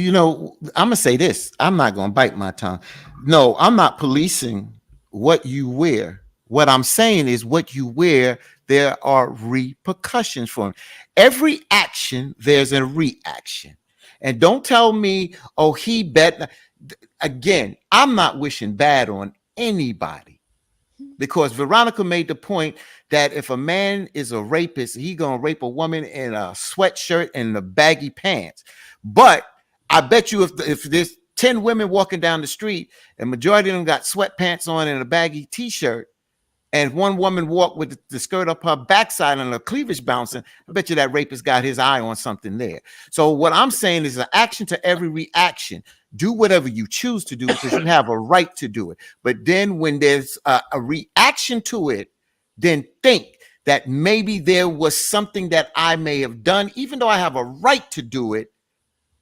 gonna say this. I'm not gonna bite my tongue. No, I'm not policing what you wear. What I'm saying is what you wear, there are repercussions for it. Every action, there's a reaction. And don't tell me, oh, he bet. Again, I'm not wishing bad on anybody, because Veronica made the point that if a man is a rapist, he gonna rape a woman in a sweatshirt and the baggy pants. But I bet you if there's 10 women walking down the street and majority of them got sweatpants on and a baggy t-shirt, and one woman walked with the skirt up her backside and her cleavage bouncing, I bet you that rapist got his eye on something there. So what I'm saying is an action to every reaction. Do whatever you choose to do because you have a right to do it. But then when there's a reaction to it, then think that maybe there was something that I may have done, even though I have a right to do it.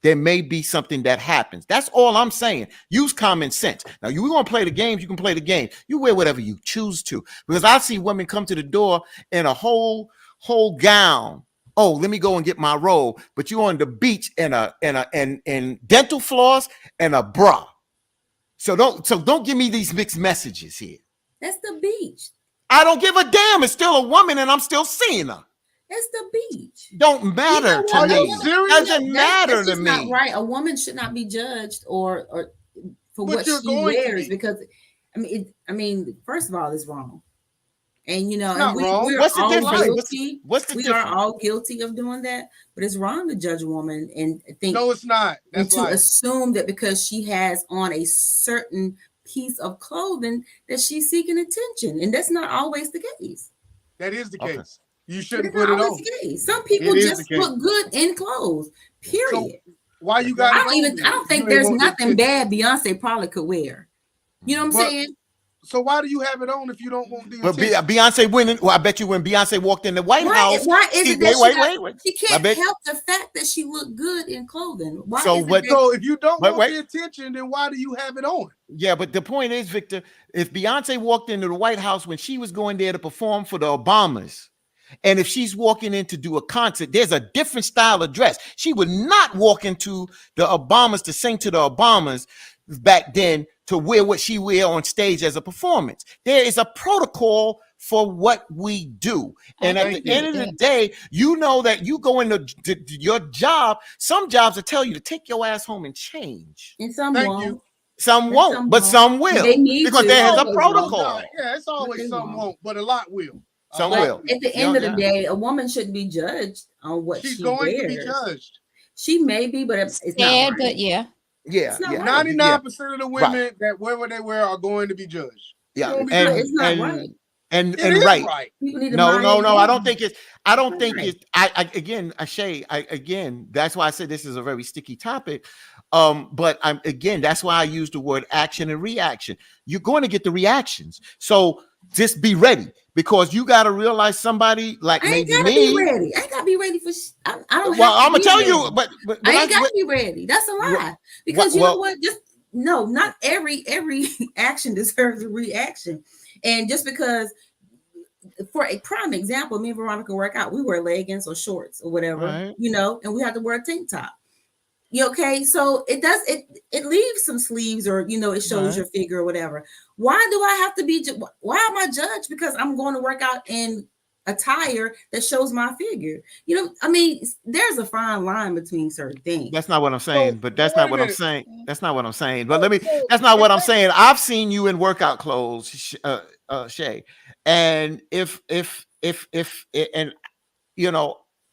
There may be something that happens. That's all I'm saying. Use common sense. Now, you want to play the games, you can play the game. You wear whatever you choose to. Because I see women come to the door in a whole gown. Oh, let me go and get my robe. But you on the beach in dental floss and a bra. So don't give me these mixed messages here. That's the beach. I don't give a damn. It's still a woman and I'm still seeing her. It's the beach. Don't matter to me. Doesn't matter to me. Not right. A woman should not be judged or for what she wears because I mean, first of all, it's wrong. And and we're what's the all difference? guilty. What's the we difference? are all guilty of doing that, but it's wrong to judge a woman and think no, it's not. That's and to assume that because she has on a certain piece of clothing that she's seeking attention, and that's not always the case. That is the case. Okay. You shouldn't put it on. Some people just look good in clothes. Period. So why you got? I don't think there's nothing bad Beyonce probably could wear. You know what I'm saying? So why do you have it on if you don't want the? But Beyonce winning. Well, I bet you when Beyonce walked in the White House, why is it that wait. She can't help the fact that she looked good in clothing. Why? So if you don't want the attention, then why do you have it on? Yeah, but the point is, Victor, if Beyonce walked into the White House when she was going there to perform for the Obamas, and if she's walking in to do a concert, there's a different style of dress. She would not walk into the Obamas to sing to the Obamas back then to wear what she wear on stage as a performance. There is a protocol for what we do. And at the end of the day, you know that you go into your job. Some jobs will tell you to take your ass home and change. And some won't. Some won't, but some will. Because there is a protocol. Yeah, it's always some won't, but a lot will. Some will. At the end of the day, a woman shouldn't be judged on what she's she going wears. to be judged. She may be, but it's not right. But yeah. Yeah, 99% of the women that whatever they wear are going to be judged. Yeah, it's not right. And right. No. I don't think it's. Again, Shay. Again, that's why I said this is a very sticky topic. But that's why I use the word action and reaction. You're going to get the reactions, so just be ready because you got to realize somebody like maybe me. I ain't gotta be ready for. I don't. Well, I'm gonna tell you, but I ain't gotta be ready. That's a lie because you know what? Not every action deserves a reaction, and just because. For a prime example, me and Veronica work out. We wear leggings or shorts or whatever, right. And we have to wear a tank top. Okay, so it leaves some sleeves or it shows your figure or whatever. Why do I have to be? Why am I judged because I'm going to work out in attire that shows my figure? There's a fine line between certain things. That's not what I'm saying. But that's not what I'm saying. That's not what I'm saying. But that's not what I'm saying. I've seen you in workout clothes, Shay. And if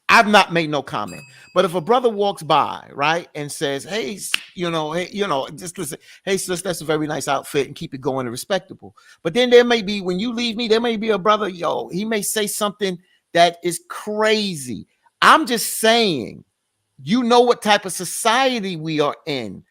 I've not made no comment. But if a brother walks by, right, and says, hey, just listen, hey, sis, that's a very nice outfit, and keep it going and respectable. But then there may be, when you leave me, there may be a brother, he may say something that is crazy. I'm just saying, you know what type of society we are in.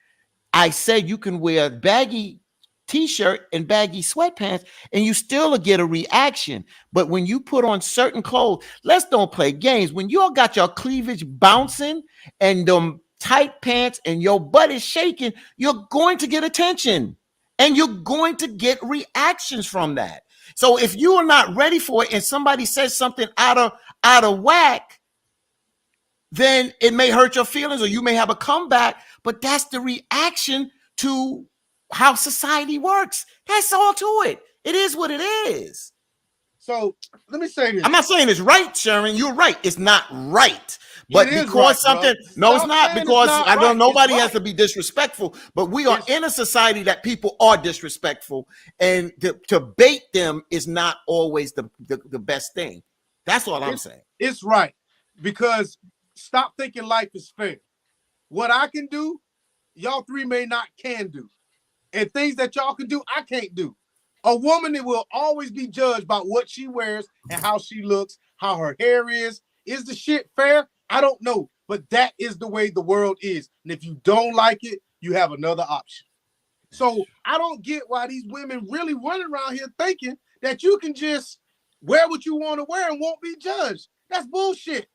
I said you can wear baggy t-shirt and baggy sweatpants and you still will get a reaction. But when you put on certain clothes, let's don't play games. When you all got your cleavage bouncing and them tight pants and your butt is shaking, you're going to get attention and you're going to get reactions from that. So if you are not ready for it and somebody says something out of whack, then it may hurt your feelings or you may have a comeback, but that's the reaction to how society works. That's all to it. It is what it is. So let me say this. I'm not saying it's right, Sharon. You're right. It's not right. But because right, something, bro. no, it's not, because it's not I know right. nobody It's has to be disrespectful, but we are in a society that people are disrespectful, and to bait them is not always the best thing. That's all I'm saying. It's right, because stop thinking life is fair. What I can do, y'all three may not can do. And things that y'all can do, I can't do. A woman that will always be judged by what she wears and how she looks, how her hair is. Is the shit fair? I don't know. But that is the way the world is. And if you don't like it, you have another option. So I don't get why these women really running around here thinking that you can just wear what you want to wear and won't be judged. That's bullshit.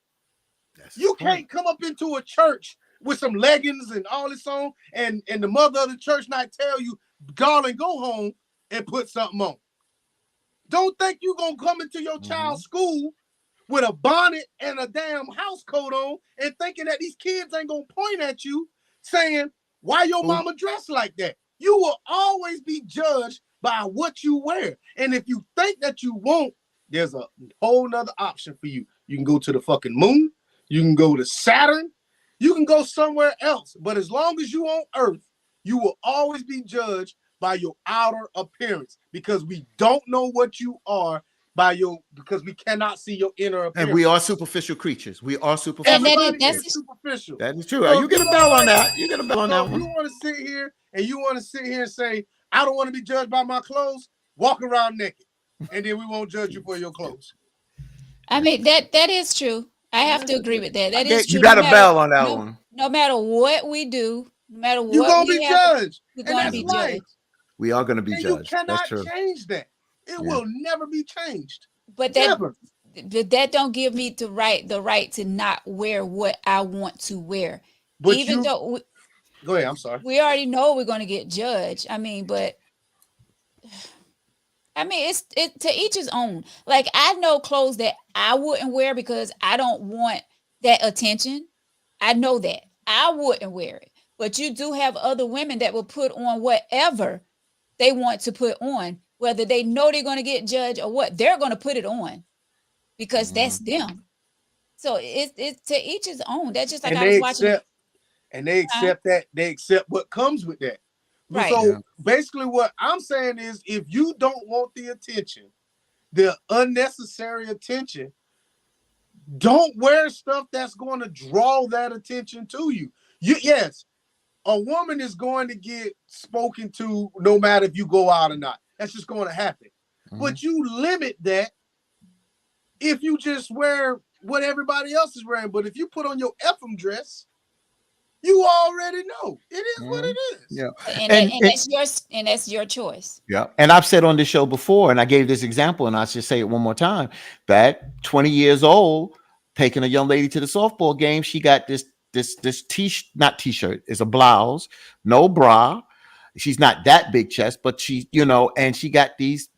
You can't come up into a church with some leggings and all this on, and the mother of the church not tell you, darling, go home and put something on. Don't think you gonna come into your child's school with a bonnet and a damn house coat on and thinking that these kids ain't gonna point at you saying, why your mama dressed like that? You will always be judged by what you wear. And if you think that you won't, there's a whole nother option for you. You can go to the fucking moon. You can go to Saturn. You can go somewhere else, but as long as you on Earth, you will always be judged by your outer appearance, because we don't know what you are because we cannot see your inner appearance. And we are superficial creatures. We are superficial. And That's superficial. That is true. You get a bell on that. You get a bell on that one. You want to sit here and say, I don't want to be judged by my clothes, walk around naked, and then we won't judge you for your clothes. I mean, that is true. I have to agree with that. That is true. You got a bell on that one. No matter what we do, no matter what you're gonna be judged. We're going to be judged. We are going to be judged. You cannot That's true. change that. It will never be changed. But that don't give me the right to not wear what I want to wear. But though go ahead, I'm sorry. We already know we're going to get judged. I mean, it's to each his own. Like, I know clothes that I wouldn't wear because I don't want that attention. I know that I wouldn't wear it. But you do have other women that will put on whatever they want to put on, whether they know they're going to get judged or what. They're going to put it on because that's them. So it's to each his own. That's just like I was watching. And they accept that. They accept what comes with that. Right. So basically what I'm saying is, if you don't want the attention, the unnecessary attention, don't wear stuff that's going to draw that attention to you. Yes, a woman is going to get spoken to no matter if you go out or not. That's just going to happen. But you limit that if you just wear what everybody else is wearing. But if you put on your FM dress, you already know it is what it is. Yeah, and that's your choice. Yeah, and I've said on this show before, and I gave this example, and I'll just say it one more time: that 20 years old, taking a young lady to the softball game, she got this not t-shirt, it's a blouse, no bra. She's not that big chest, but she, and she got these.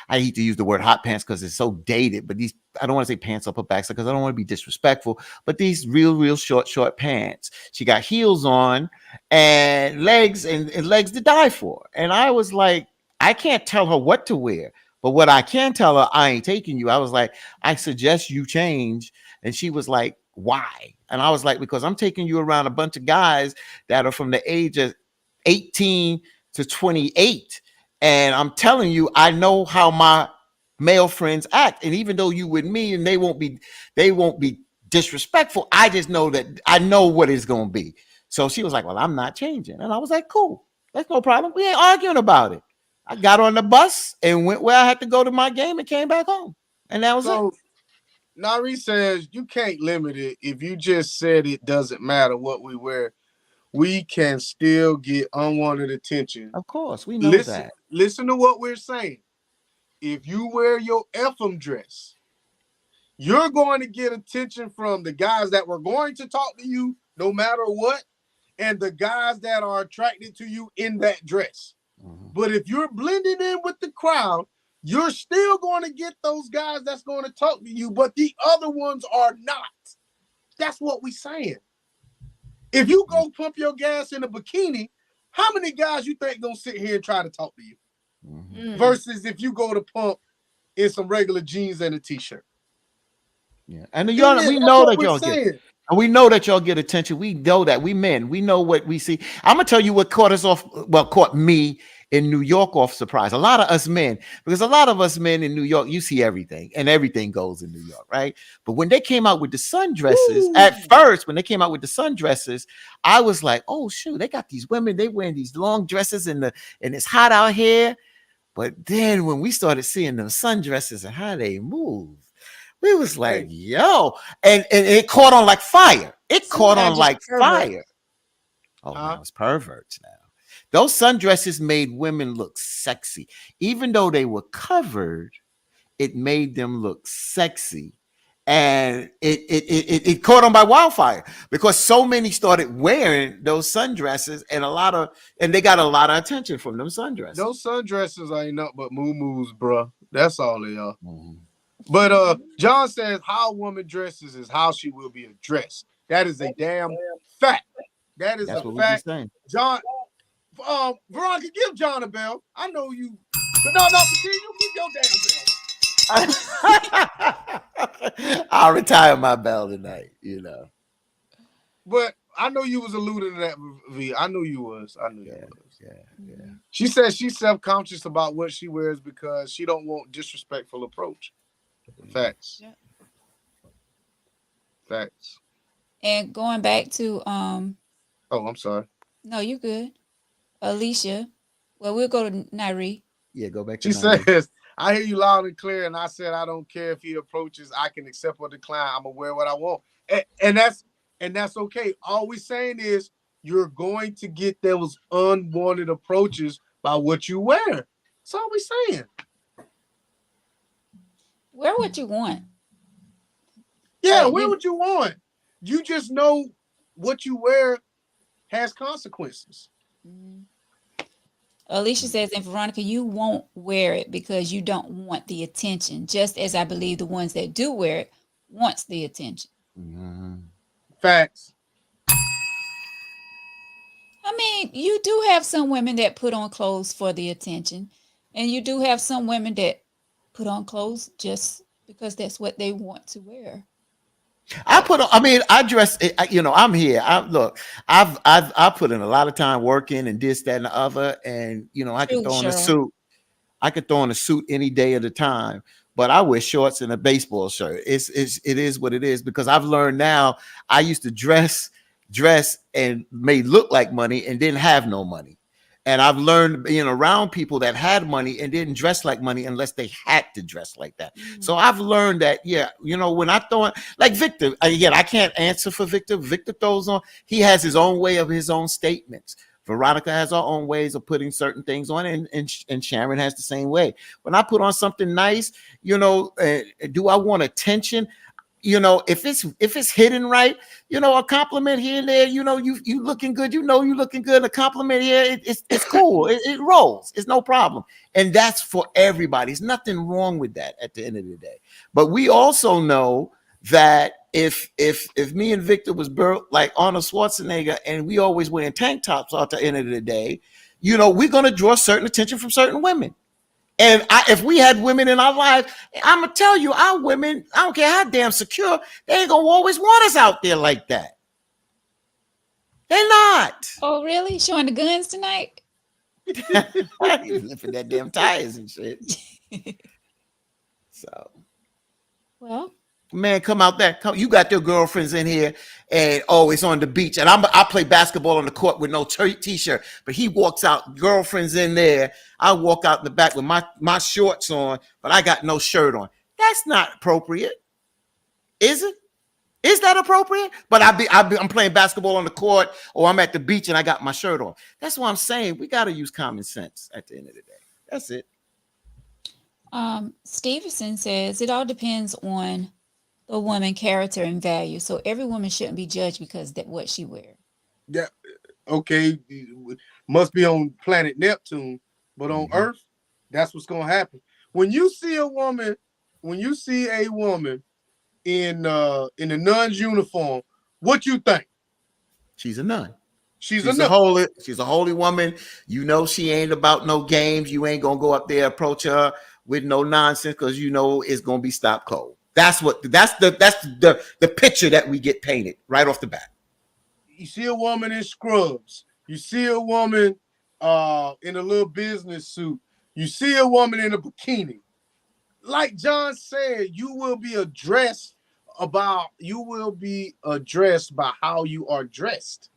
I hate to use the word hot pants because it's so dated, but these, I don't want to say pants up her backside because I don't want to be disrespectful, but these real short pants. She got heels on and legs and legs to die for. And I was like, I can't tell her what to wear, but what I can tell her, I ain't taking you. I was like, I suggest you change. And she was like, why? And I was like, because I'm taking you around a bunch of guys that are from the age of 18 to 28. And I'm telling you, I know how my male friends act. And even though you with me and they won't be disrespectful. I just know that I know what it's gonna be. So she was like, "Well, I'm not changing," and I was like, "Cool, that's no problem. We ain't arguing about it." I got on the bus and went where I had to go to my game and came back home, and that was it. So Nari says you can't limit it. If you just said it doesn't matter what we wear, we can still get unwanted attention. Of course, we know that. Listen to what we're saying. If you wear your FM dress, you're going to get attention from the guys that were going to talk to you no matter what, and the guys that are attracted to you in that dress. Mhm. But if you're blending in with the crowd, you're still going to get those guys that's going to talk to you, but the other ones are not. That's what we're saying. If you go pump your gas in a bikini, how many guys you think gonna sit here and try to talk to you? Mhm. Versus if you go to pump in some regular jeans and a t-shirt. Yeah, and Yeah, we that's know what that we're y'all saying. get, and we know that y'all get attention. We know that we men, we know what we see. I'm gonna tell you what caught us off. Well, caught me in New York off surprise. A lot of us men, because a lot of us men in New York, you see everything, and everything goes in New York, right? But when they came out with the sundresses, at first, when they came out with the sundresses, I was like, oh shoot, they got these women, they wearing these long dresses and it's hot out here. But then when we started seeing them sundresses and how they move, we was like, yo, and it caught on like fire. It caught on like fire. Oh, now it's perverts now. Those sundresses made women look sexy. Even though they were covered, it made them look sexy. And it caught on by wildfire because so many started wearing those sundresses and they got a lot of attention from them sundresses. Those sundresses ain't nothing but moo-moos, bro. That's all they are. Mm-hmm. But John says how a woman dresses is how she will be addressed. That is a damn fact. That's a fact. John, Veronica, give John a bell. I know you. No, you keep your damn bell. I'll retire my bell tonight, you know. But I know you was alluding to that, V. I knew you was. Yeah. She says she's self-conscious about what she wears because she don't want disrespectful approach. Facts. Yeah. Facts. And going back to Oh, I'm sorry. No, you're good. Alicia. Well, we'll go to Nari. Yeah, go back to She Nari. says, I hear you loud and clear, and I said I don't care if he approaches, I can accept or decline. I'm gonna wear what I want. And that's okay. All we're saying is you're going to get those unwanted approaches by what you wear. That's all we're saying. Wear what you want. Yeah, wear what you want. You just know what you wear has consequences. Mm-hmm. Alicia says, and Veronica, you won't wear it because you don't want the attention, just as I believe the ones that do wear it wants the attention. Mm-hmm. Facts. I mean, you do have some women that put on clothes for the attention, and you do have some women that put on clothes just because that's what they want to wear. I dress. I'm here. I put in a lot of time working and this, that, and the other, and I could throw on a suit. I could throw on a suit any day of the time, but I wear shorts and a baseball shirt. It is what it is because I've learned now. I used to dress and may look like money and didn't have no money. And I've learned being around people that had money and didn't dress like money unless they had to dress like that. Mm-hmm. So I've learned that, when I throw on, like Victor, again, I can't answer for Victor. Victor throws on, he has his own way of his own statements. Veronica has her own ways of putting certain things on, and Sharon has the same way. When I put on something nice, do I want attention? If it's hidden right, a compliment here and there, you looking good, you looking good. A compliment here, it's cool. It rolls. It's no problem. And that's for everybody. There's nothing wrong with that at the end of the day. But we also know that if me and Victor was built like Arnold Schwarzenegger and we always wearing tank tops at the end of the day, we're going to draw certain attention from certain women. And if we had women in our lives, I'm going to tell you, our women, I don't care how damn secure, they ain't going to always want us out there like that. They're not. Oh, really? Showing the guns tonight? Lifting that damn tires and shit. So. Well, Man, come out there. You got your girlfriends in here, and it's on the beach, and I play basketball on the court with no t-shirt. But he walks out, girlfriends in there. I walk out in the back with my shorts on, but I got no shirt on. That's not appropriate, is it? Is that appropriate? But I'm playing basketball on the court, or I'm at the beach and I got my shirt on. That's what I'm saying. We got to use common sense at the end of the day. That's it. Stevenson says it all depends on the woman character and value. So every woman shouldn't be judged because that what she wears. Yeah, okay. Must be on planet Neptune, but on Earth, that's what's gonna happen. When you see a woman in a nun's uniform, what you think? She's a nun. She's a holy woman. You know she ain't about no games. You ain't gonna go up there approach her with no nonsense because you know it's gonna be stop cold. That's the picture that we get painted right off the bat. You see a woman in scrubs. You see a woman in a little business suit. You see a woman in a bikini. Like John said, you will be addressed by how you are dressed.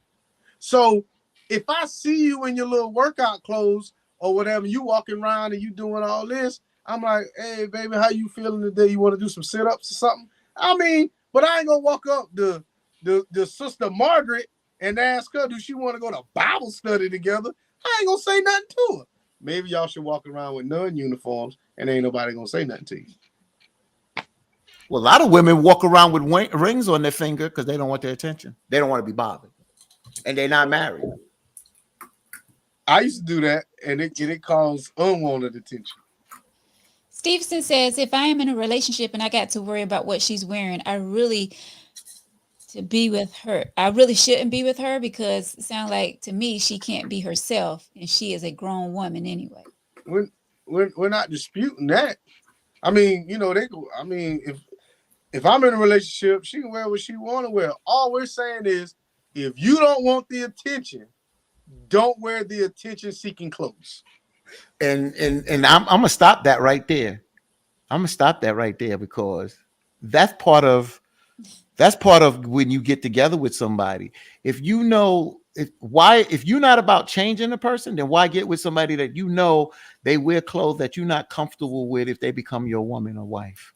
So if I see you in your little workout clothes or whatever, you walking around and you doing all this, I'm like, hey, baby, how you feeling today? You want to do some sit-ups or something? I mean, but I ain't going to walk up to the sister Margaret and ask her, do she want to go to Bible study together? I ain't going to say nothing to her. Maybe y'all should walk around with nun uniforms and ain't nobody going to say nothing to you. Well, a lot of women walk around with rings on their finger because they don't want their attention. They don't want to be bothered. And they're not married. I used to do that, and it caused unwanted attention. Stevenson says, if I am in a relationship and I got to worry about what she's wearing, I really shouldn't be with her because it sounds like to me she can't be herself, and she is a grown woman anyway. We're not disputing that. I mean, you know, if I'm in a relationship, she can wear what she want to wear. All we're saying is, if you don't want the attention, don't wear the attention-seeking clothes. And I'm gonna stop that right there. Because that's part of when you get together with somebody. If you're not about changing a person, then why get with somebody that you know they wear clothes that you're not comfortable with if they become your woman or wife?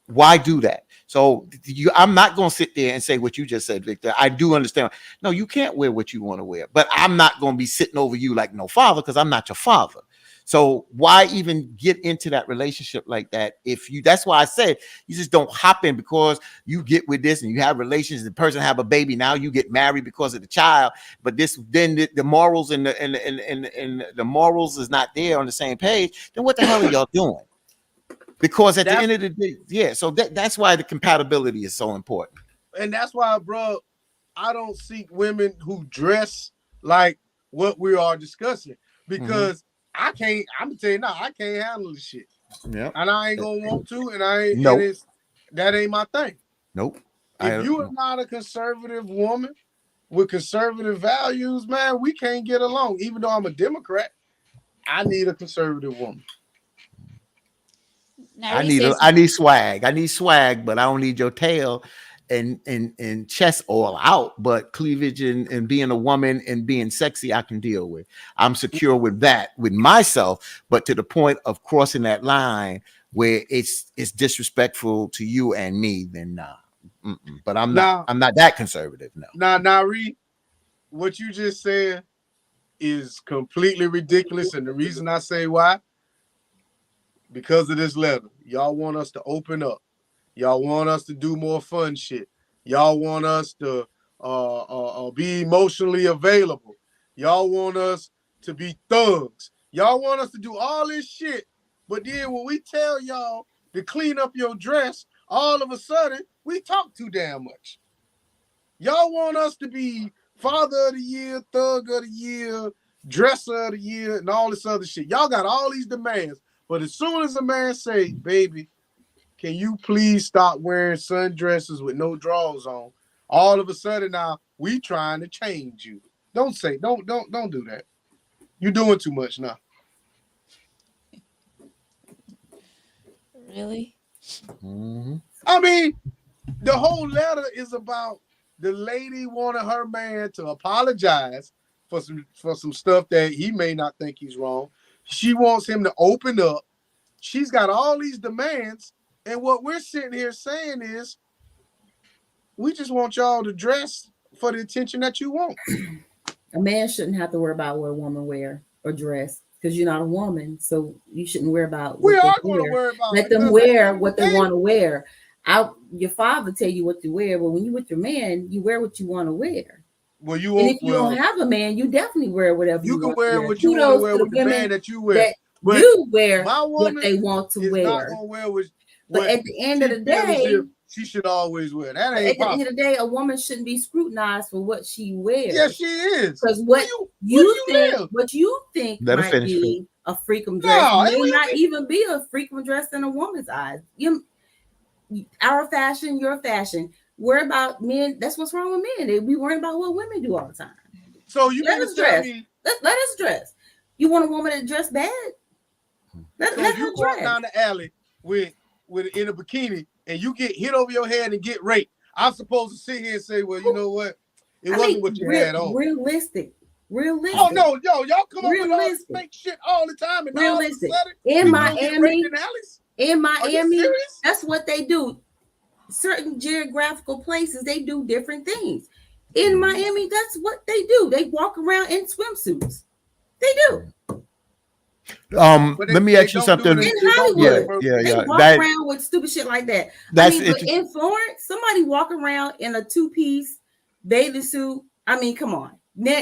Why do that? So I'm not going to sit there and say what you just said, Victor. I do understand. No, you can't wear what you want to wear, but I'm not going to be sitting over you like no father because I'm not your father. So why even get into that relationship like that? That's why I said you just don't hop in because you get with this and you have relations. The person have a baby. Now you get married because of the child. But then the morals and the morals is not there on the same page. Then what the hell are y'all doing? Because at the end of the day, yeah. So that's why the compatibility is so important. And that's why, bro, I don't seek women who dress like what we are discussing because I'm gonna tell you now, I can't handle this shit. Yeah. And I ain't gonna want to, that ain't my thing. Nope. If you are not a conservative woman with conservative values, man, we can't get along. Even though I'm a Democrat, I need a conservative woman. I need swag, but I don't need your tail and chest all out. But cleavage and being a woman and being sexy, I can deal with. I'm secure with that, with myself. But to the point of crossing that line where it's disrespectful to you and me, then nah. But I'm not that conservative. No. Now, Reed, what you just said is completely ridiculous, and the reason I say why. Because of this letter. Y'all want us to open up. Y'all want us to do more fun shit. Y'all want us to be emotionally available. Y'all want us to be thugs. Y'all want us to do all this shit. But then when we tell y'all to clean up your dress, all of a sudden, we talk too damn much. Y'all want us to be father of the year, thug of the year, dresser of the year, and all this other shit. Y'all got all these demands. But as soon as a man say, baby, can you please stop wearing sundresses with no drawers on? All of a sudden now we trying to change you. Don't do that. You're doing too much now. Really? I mean, the whole letter is about the lady wanting her man to apologize for some stuff that he may not think he's wrong. She wants him to open up. She's got all these demands, and what we're sitting here saying is, we just want y'all to dress for the attention that you want. A man shouldn't have to worry about what a woman wear or dress because you're not a woman, so you shouldn't worry about what We they are going to wear. worry about Let it, them because wear what they hey, want to wear. Your father tell you what to wear, but when you with your man, you wear what you want to wear. Well, you And won't. if you don't have a man, you definitely wear whatever You you can want wear to wear. what you want to Kudos wear to with the the women band that you wear. that But do wear my what woman they want to is not wear. gonna wear what But at the end of she the feels as day, if she should always wear. That at ain't the end possible. of the day, a woman shouldn't be scrutinized for what she wears. Yeah, she is. Because Where what do you think, live? what you think Let her might finish, be a freakum dress No, it may will not be. even be a freakum dress in a woman's eyes. Our fashion, your fashion. Worry about men. That's what's wrong with men. They be worrying about what women do all the time. So you Let mean us to tell dress. me? Let us dress. You want a woman to dress bad? Let So her if you walk dress. down the alley with in a bikini and you get hit over your head and get raped, I'm supposed to sit here and say, well, you know what? It wasn't what you had on. Realistic. Oh no, yo, y'all come up with all this Realistic. fake shit all the time, and Realistic. all of a sudden, In people don't get raped Miami, in alleys. in Are you Miami, serious? that's what they do. Certain geographical places, they do different things. In Miami, that's what they do. They walk around in swimsuits. They do. But Let me they ask you don't do something. it In they don't do it in Hollywood, Myrtle they Beach. walk That around with stupid shit like that. that's But interesting. in Florence, somebody walk around in a two-piece bathing suit. I mean, come on.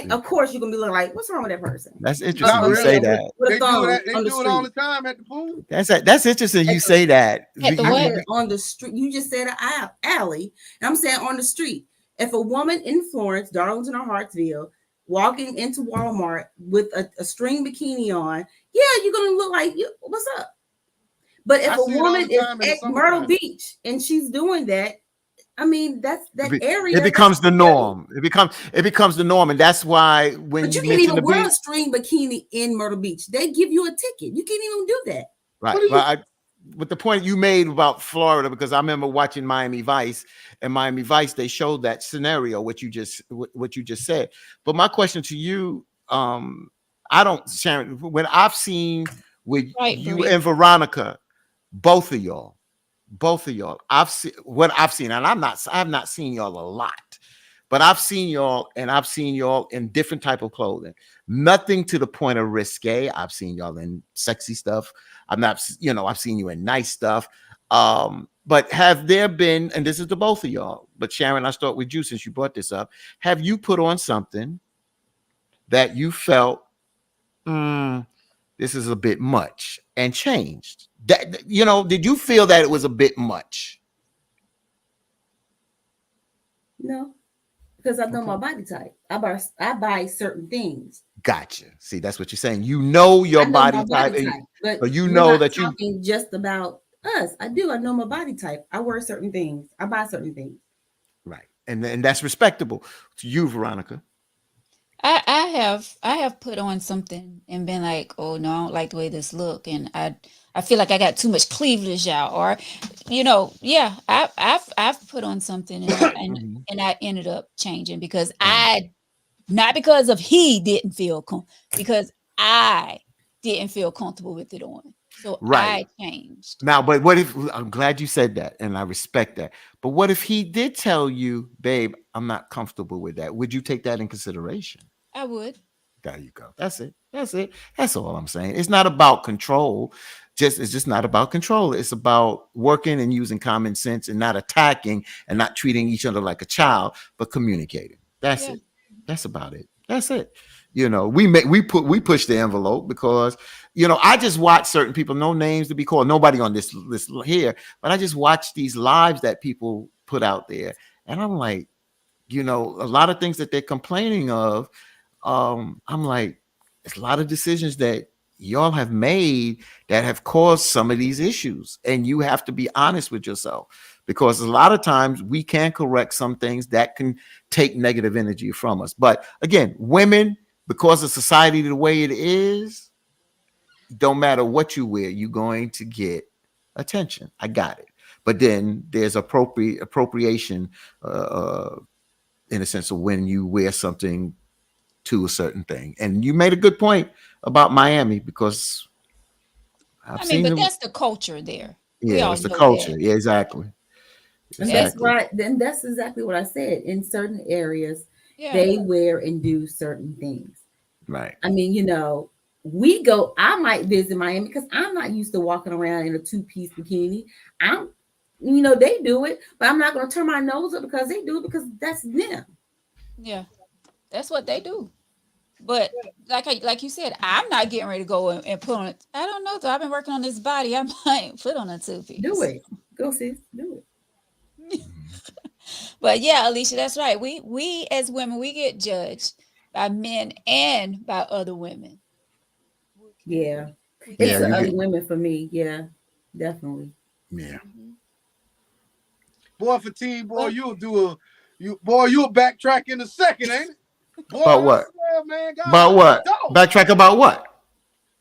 Of course, you're gonna be looking like, what's wrong with that person? That's interesting. Not You really. say that. With a They do thumb that. They on the do it all street. the time at the pool. That's interesting. You say that. At the I what? said on the street. You just said an alley. And I'm saying on the street. If a woman in Florence, Darlington or Hartsville, walking into Walmart with a string bikini on, yeah, you're gonna look like you. What's up? But if I a see it all woman the is time in the at Myrtle summertime. Beach and she's doing that, I mean, that's that area. It becomes the norm. It becomes the norm, and that's why when But you you can't mention even the wear beach, a string bikini in Myrtle Beach. They give you a ticket. You can't even do that. right? What do you- But with the point you made about Florida, because I remember watching Miami Vice, and Miami Vice they showed that scenario, what you just said. But my question to you, I don't, Sharon, when I've seen with Right, you Bree. and Veronica, both of y'all, I've seen what I've seen, and I've not seen y'all a lot, but I've seen y'all in different type of clothing. Nothing to the point of risque. I've seen y'all in sexy stuff. I've seen you in nice stuff. But have there been, and this is to both of y'all, but Sharon, I start with you since you brought this up. Have you put on something that you felt, this is a bit much, and changed? That, did you feel that it was a bit much? No, because I know my body type. I buy certain things. Gotcha. See, that's what you're saying. You know your I know body my type, body type, but so you we're know not that you talking just about us. I know my body type. I wear certain things. I buy certain things. right, and that's respectable to you, Veronica. I have put on something and been like, oh no, I don't like the way this look, and I feel like I got too much cleavage out, or yeah, I've put on something and I ended up changing because not because of he didn't feel because I didn't feel comfortable with it on, so Right. I changed. Now, but what if, I'm glad you said that, and I respect that. But what if he did tell you, babe, I'm not comfortable with that? Would you take that in consideration? I would. There you go. That's it. That's all I'm saying. It's not about control. It's just not about control. It's about working and using common sense and not attacking and not treating each other like a child, but communicating. That's Yeah. it. That's about it. That's it. We push the envelope because I just watch certain people, no names to be called, nobody on this list here, but I just watch these lives that people put out there, and I'm like, a lot of things that they're complaining of. I'm like, there's a lot of decisions that y'all have made that have caused some of these issues, and you have to be honest with yourself, because a lot of times we can correct some things that can take negative energy from us. But again, women, because of society the way it is, don't matter what you wear, you're going to get attention. I got it. But then there's appropriation in a sense of when you wear something to a certain thing. And you made a good point about Miami because I've I mean, seen but them. that's the culture there. We Yeah, all it's the know culture. that. Yeah, exactly. And that's Exactly. right. Then that's exactly what I said. In certain areas, Yeah. they wear and do certain things. Right. I mean, I might visit Miami because I'm not used to walking around in a two-piece bikini. They do it, but I'm not going to turn my nose up because they do it because that's them. Yeah. That's what they do. But like you said, I'm not getting ready to go and put on it. I don't know though. I've been working on this body. I might put on a two Do piece. it. Go, sis. Do it. But yeah, Alicia, that's right. We as women, we get judged by men and by other women. Yeah. We It's Yeah, can't the you help other get. it. women for me. Yeah, definitely. Yeah. Mhm. Boy, Fatine, boy, Well, you'll backtrack in a second, ain't it? Boy, About I what? swear, man, About God, what? dog. Backtrack about what?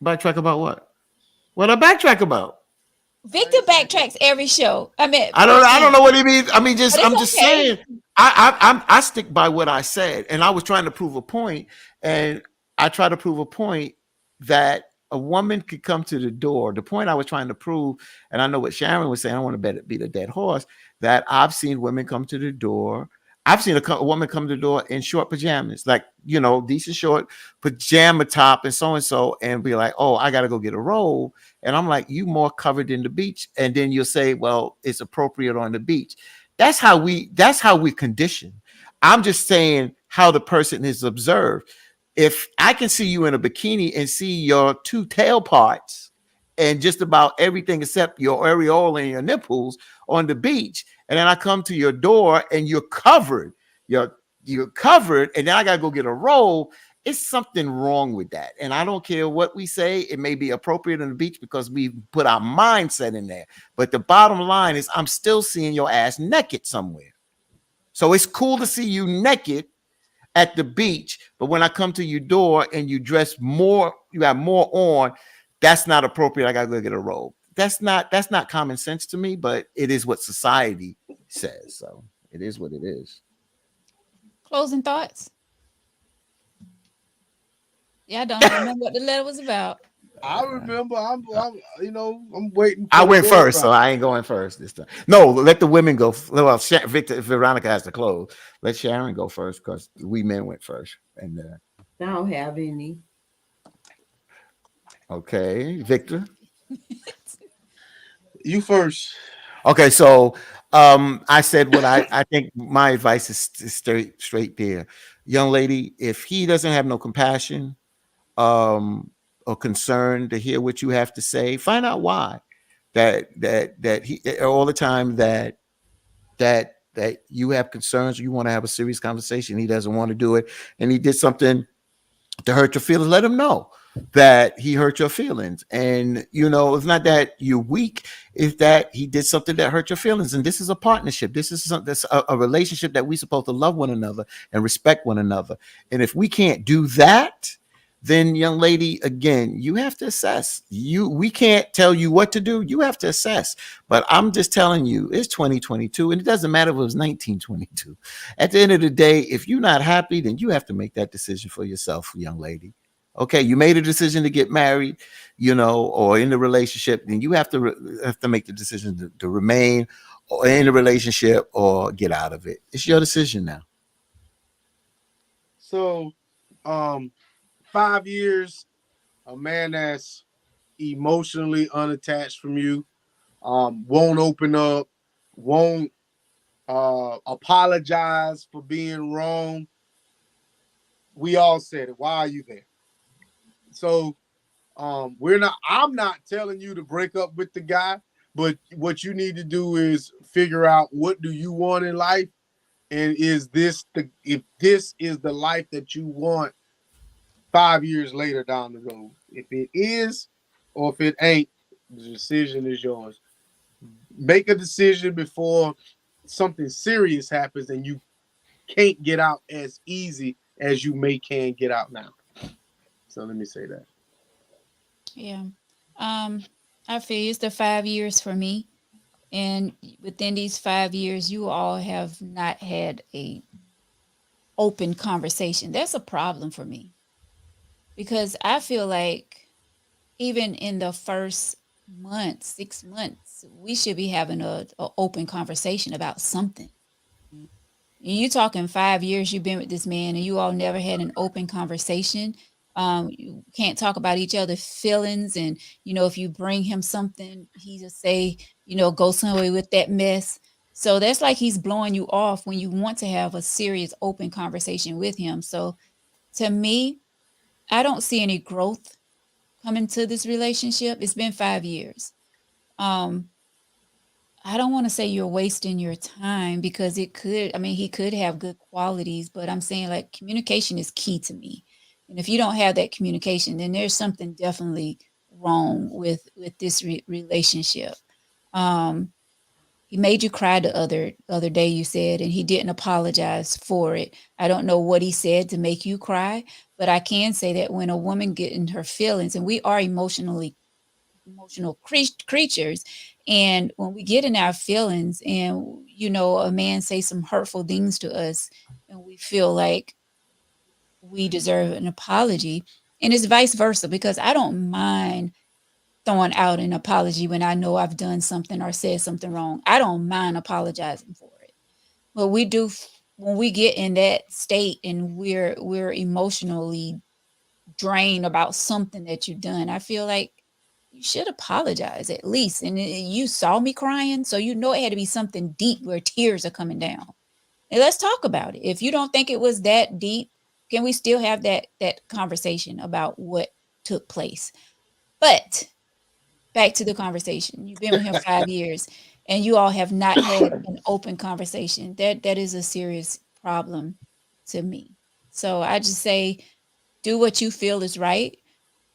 Backtrack about what? What I backtrack about? Victor backtracks every show. I mean, I don't Fatine. know what he means. I mean, But I'm it's just okay. saying. I stick by what I said, and I was trying to prove a point, and I try to prove a point that a woman could come to the door. The point I was trying to prove, and I know what Sharon was saying. I don't want to beat a dead horse. That I've seen women come to the door. I've seen a woman come to the door in short pajamas, like decent short pajama top and so, and be like, "Oh, I got to go get a roll." And I'm like, "You more covered than the beach." And then you'll say, "Well, it's appropriate on the beach." That's how we condition. I'm just saying how the person is observed. If I can see you in a bikini and see your two tail parts and just about everything except your areola and your nipples on the beach, and then I come to your door and you're covered, and then I gotta go get a roll. It's something wrong with that. And I don't care what we say, it may be appropriate on the beach because we put our mindset in there. But the bottom line is, I'm still seeing your ass naked somewhere. So it's cool to see you naked at the beach, but when I come to your door and you dress more, you have more on, that's not appropriate. I gotta go get a robe. That's not common sense to me, but it is what society says. So it is what it is. Closing thoughts. Yeah, I don't even remember what the letter was about. I remember. I'm waiting I for the went door first, so prize. I ain't going first this time. No, let the women go. Well, Victor, Veronica has to close. Let Sharon go first because we men went first. And I don't have any. okay, Victor. You first. Okay, so I said what I think my advice is straight there. Young lady, if he doesn't have no compassion or concern to hear what you have to say, find out why. That he all the time that you have concerns, you want to have a serious conversation, he doesn't want to do it, and he did something to hurt your feelings, let him know that he hurt your feelings. And it's not that you're weak, it's that he did something that hurt your feelings. And this is a partnership. This is a relationship that we're supposed to love one another and respect one another. And if we can't do that, then young lady, again, you have to assess. We can't tell you what to do. You have to assess. But I'm just telling you, it's 2022, and it doesn't matter if it was 1922. At the end of the day, if you're not happy, then you have to make that decision for yourself, young lady. Okay, you made a decision to get married, or in the relationship, then you have to make the decision to remain or in the relationship or get out of it. It's your decision now. So, 5 years, a man that's emotionally unattached from you, won't open up, won't apologize for being wrong. We all said it. Why are you there? So, I'm not telling you to break up with the guy, but what you need to do is figure out, what do you want in life, and if this is the life that you want 5 years later down the road. If it is, or if it ain't, the decision is yours. Make a decision before something serious happens and you can't get out as easy as you can get out now. So let me say that. Yeah. I feel it's the 5 years for me. And within these 5 years, you all have not had a open conversation. That's a problem for me because I feel like even in the first month, 6 months, we should be having a open conversation about something. You talking 5 years you've been with this man and you all never had an open conversation. You can't talk about each other's feelings. And, if you bring him something, he just say, go somewhere with that mess. So that's like he's blowing you off when you want to have a serious open conversation with him. So to me, I don't see any growth coming to this relationship. It's been 5 years. Um, I don't want to say you're wasting your time because he could have good qualities, but I'm saying like communication is key to me. And if you don't have that communication, then there's something definitely wrong with this relationship. Um, he made you cry the other day, you said, and he didn't apologize for it. I don't know what he said to make you cry, but I can say that when a woman get in her feelings, and we are emotional creatures, and when we get in our feelings and a man say some hurtful things to us and we feel like we deserve an apology, and it's vice versa, because I don't mind throwing out an apology when I know I've done something or said something wrong. I don't mind apologizing for it. But we do when we get in that state and we're emotionally drained about something that you've done. I feel like you should apologize at least. And you saw me crying, so it had to be something deep where tears are coming down. And let's talk about it. If you don't think it was that deep, can we still have that conversation about what took place? But back to the conversation. You've been with him 5 years and you all have not had an open conversation. That is a serious problem to me. So I just say, do what you feel is right.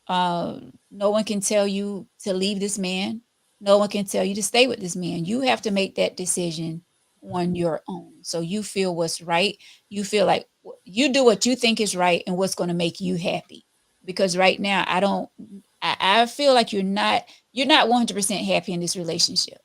No one can tell you to leave this man. No one can tell you to stay with this man. You have to make that decision on your own. So you feel what's right. You feel like you do what you think is right and what's going to make you happy. Because right now, I feel like you're not 100% happy in this relationship,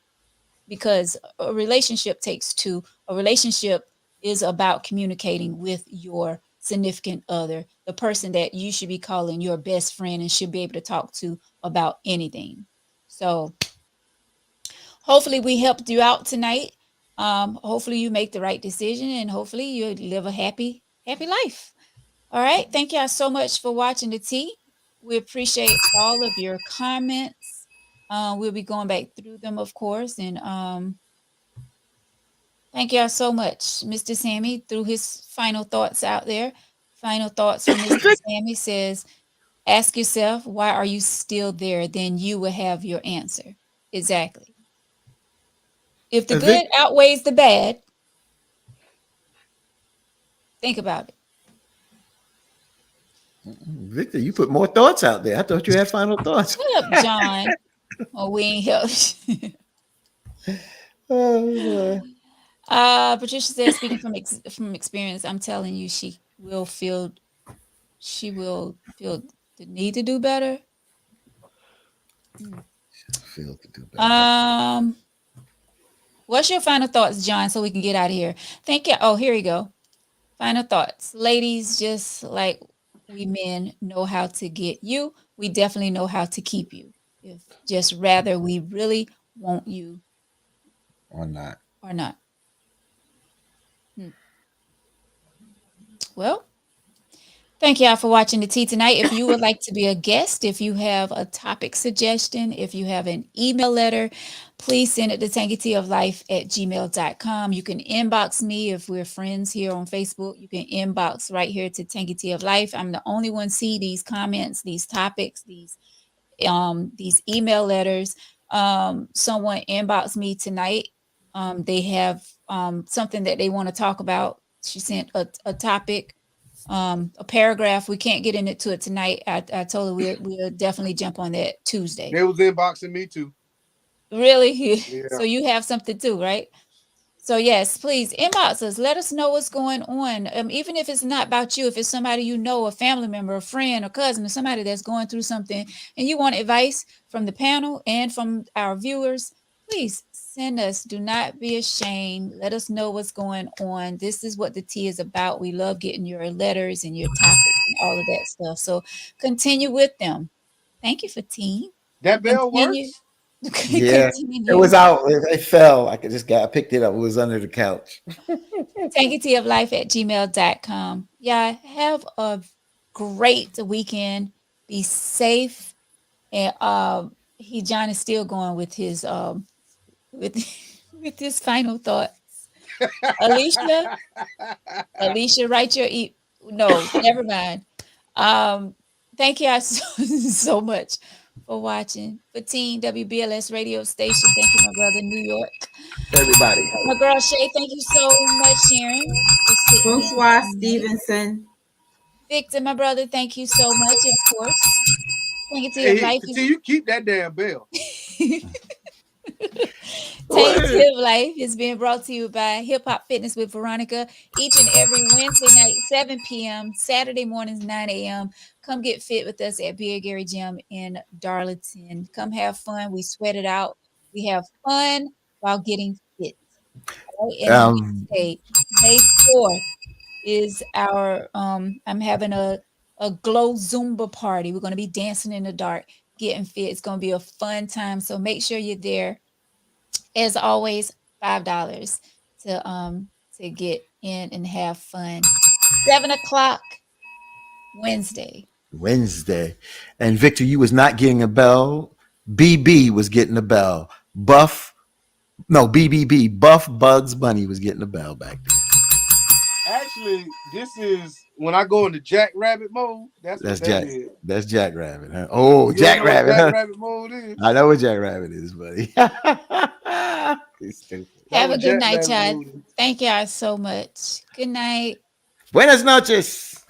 because a relationship takes two. A relationship is about communicating with your significant other, the person that you should be calling your best friend and should be able to talk to about anything. So hopefully we helped you out tonight. Hopefully you make the right decision and hopefully you live a happy life. All right. Thank y'all so much for watching the tea. We appreciate all of your comments. We'll be going back through them, of course. And thank y'all so much. Mr. Sammy threw his final thoughts out there. Final thoughts from Mr. Sammy says, ask yourself, why are you still there? Then you will have your answer. Exactly. If the good outweighs the bad, think about it. Victor, you put more thoughts out there. I thought you had final thoughts. Shut up, John. Oh, we ain't helped. Patricia says, speaking from experience, I'm telling you, she will feel the need to do better. Feel to do better. What's your final thoughts, John, so we can get out of here? Thank you. Oh, here you go. Final thoughts. Ladies, just like we men know how to get you, we definitely know how to keep you. If just rather we really want you or not. Well, thank y'all for watching the tea tonight. If you would like to be a guest, if you have a topic suggestion, if you have an email letter, please send it to tankyteaoflife@gmail.com. You can inbox me if we're friends here on Facebook. You can inbox right here to Tanky Tea of Life. I'm the only one see these comments, these topics, these email letters. Someone inboxed me tonight. They have something that they want to talk about. She sent a topic, a paragraph. We can't get into it tonight. I told her we'll definitely jump on that Tuesday. They was inboxing me too. Really? Yeah. So you have something too, right? So yes, please inbox us. Let us know what's going on. Even if it's not about you, if it's somebody you know, a family member, a friend, a cousin, or somebody that's going through something, and you want advice from the panel and from our viewers, please send us. Do not be ashamed. Let us know what's going on. This is what the tea is about. We love getting your letters and your topics and all of that stuff. So continue with them. Thank you for tea. That bell Continue. works. Yeah, it Continue. was out. It fell. I picked it up. It was under the couch. TankyTeaOfLife@gmail.com. Yeah, have a great weekend. Be safe. And John is still going with his with with his final thoughts. Alicia, write your no, never mind. Thank you all so much for watching. For Teen WBLS radio station. Thank you, my brother, New York. Everybody. My girl Shay, thank you so much, Sharon. Bonsoir, Stevenson. Victor, my brother, thank you so much, of course. Thank you to your Hey, life. till you keep that damn bell. Tainted Life is being brought to you by Hip Hop Fitness with Veronica each and every Wednesday night, 7 p.m., Saturday mornings, 9 a.m. Come get fit with us at Beer Gary Gym in Darlington. Come have fun. We sweat it out. We have fun while getting fit. Right? And May 4th is our I'm having a glow Zumba party. We're going to be dancing in the dark, getting fit. It's going to be a fun time. So make sure you're there. As always, $5 to get in and have fun. 7:00 Wednesday. And Victor, you was not getting a bell. BB was getting a bell. BBB, Buff Bugs Bunny was getting a bell back then. Actually, this is when I go into Jack Rabbit mode. That's Jack. is. That's Jack Rabbit, huh? Oh, Jack Rabbit. Jack Rabbit mode is. I know what Jack Rabbit is, buddy. He's stupid. Have a good night, Chad. Thank y'all so much. Good night. Buenas noches.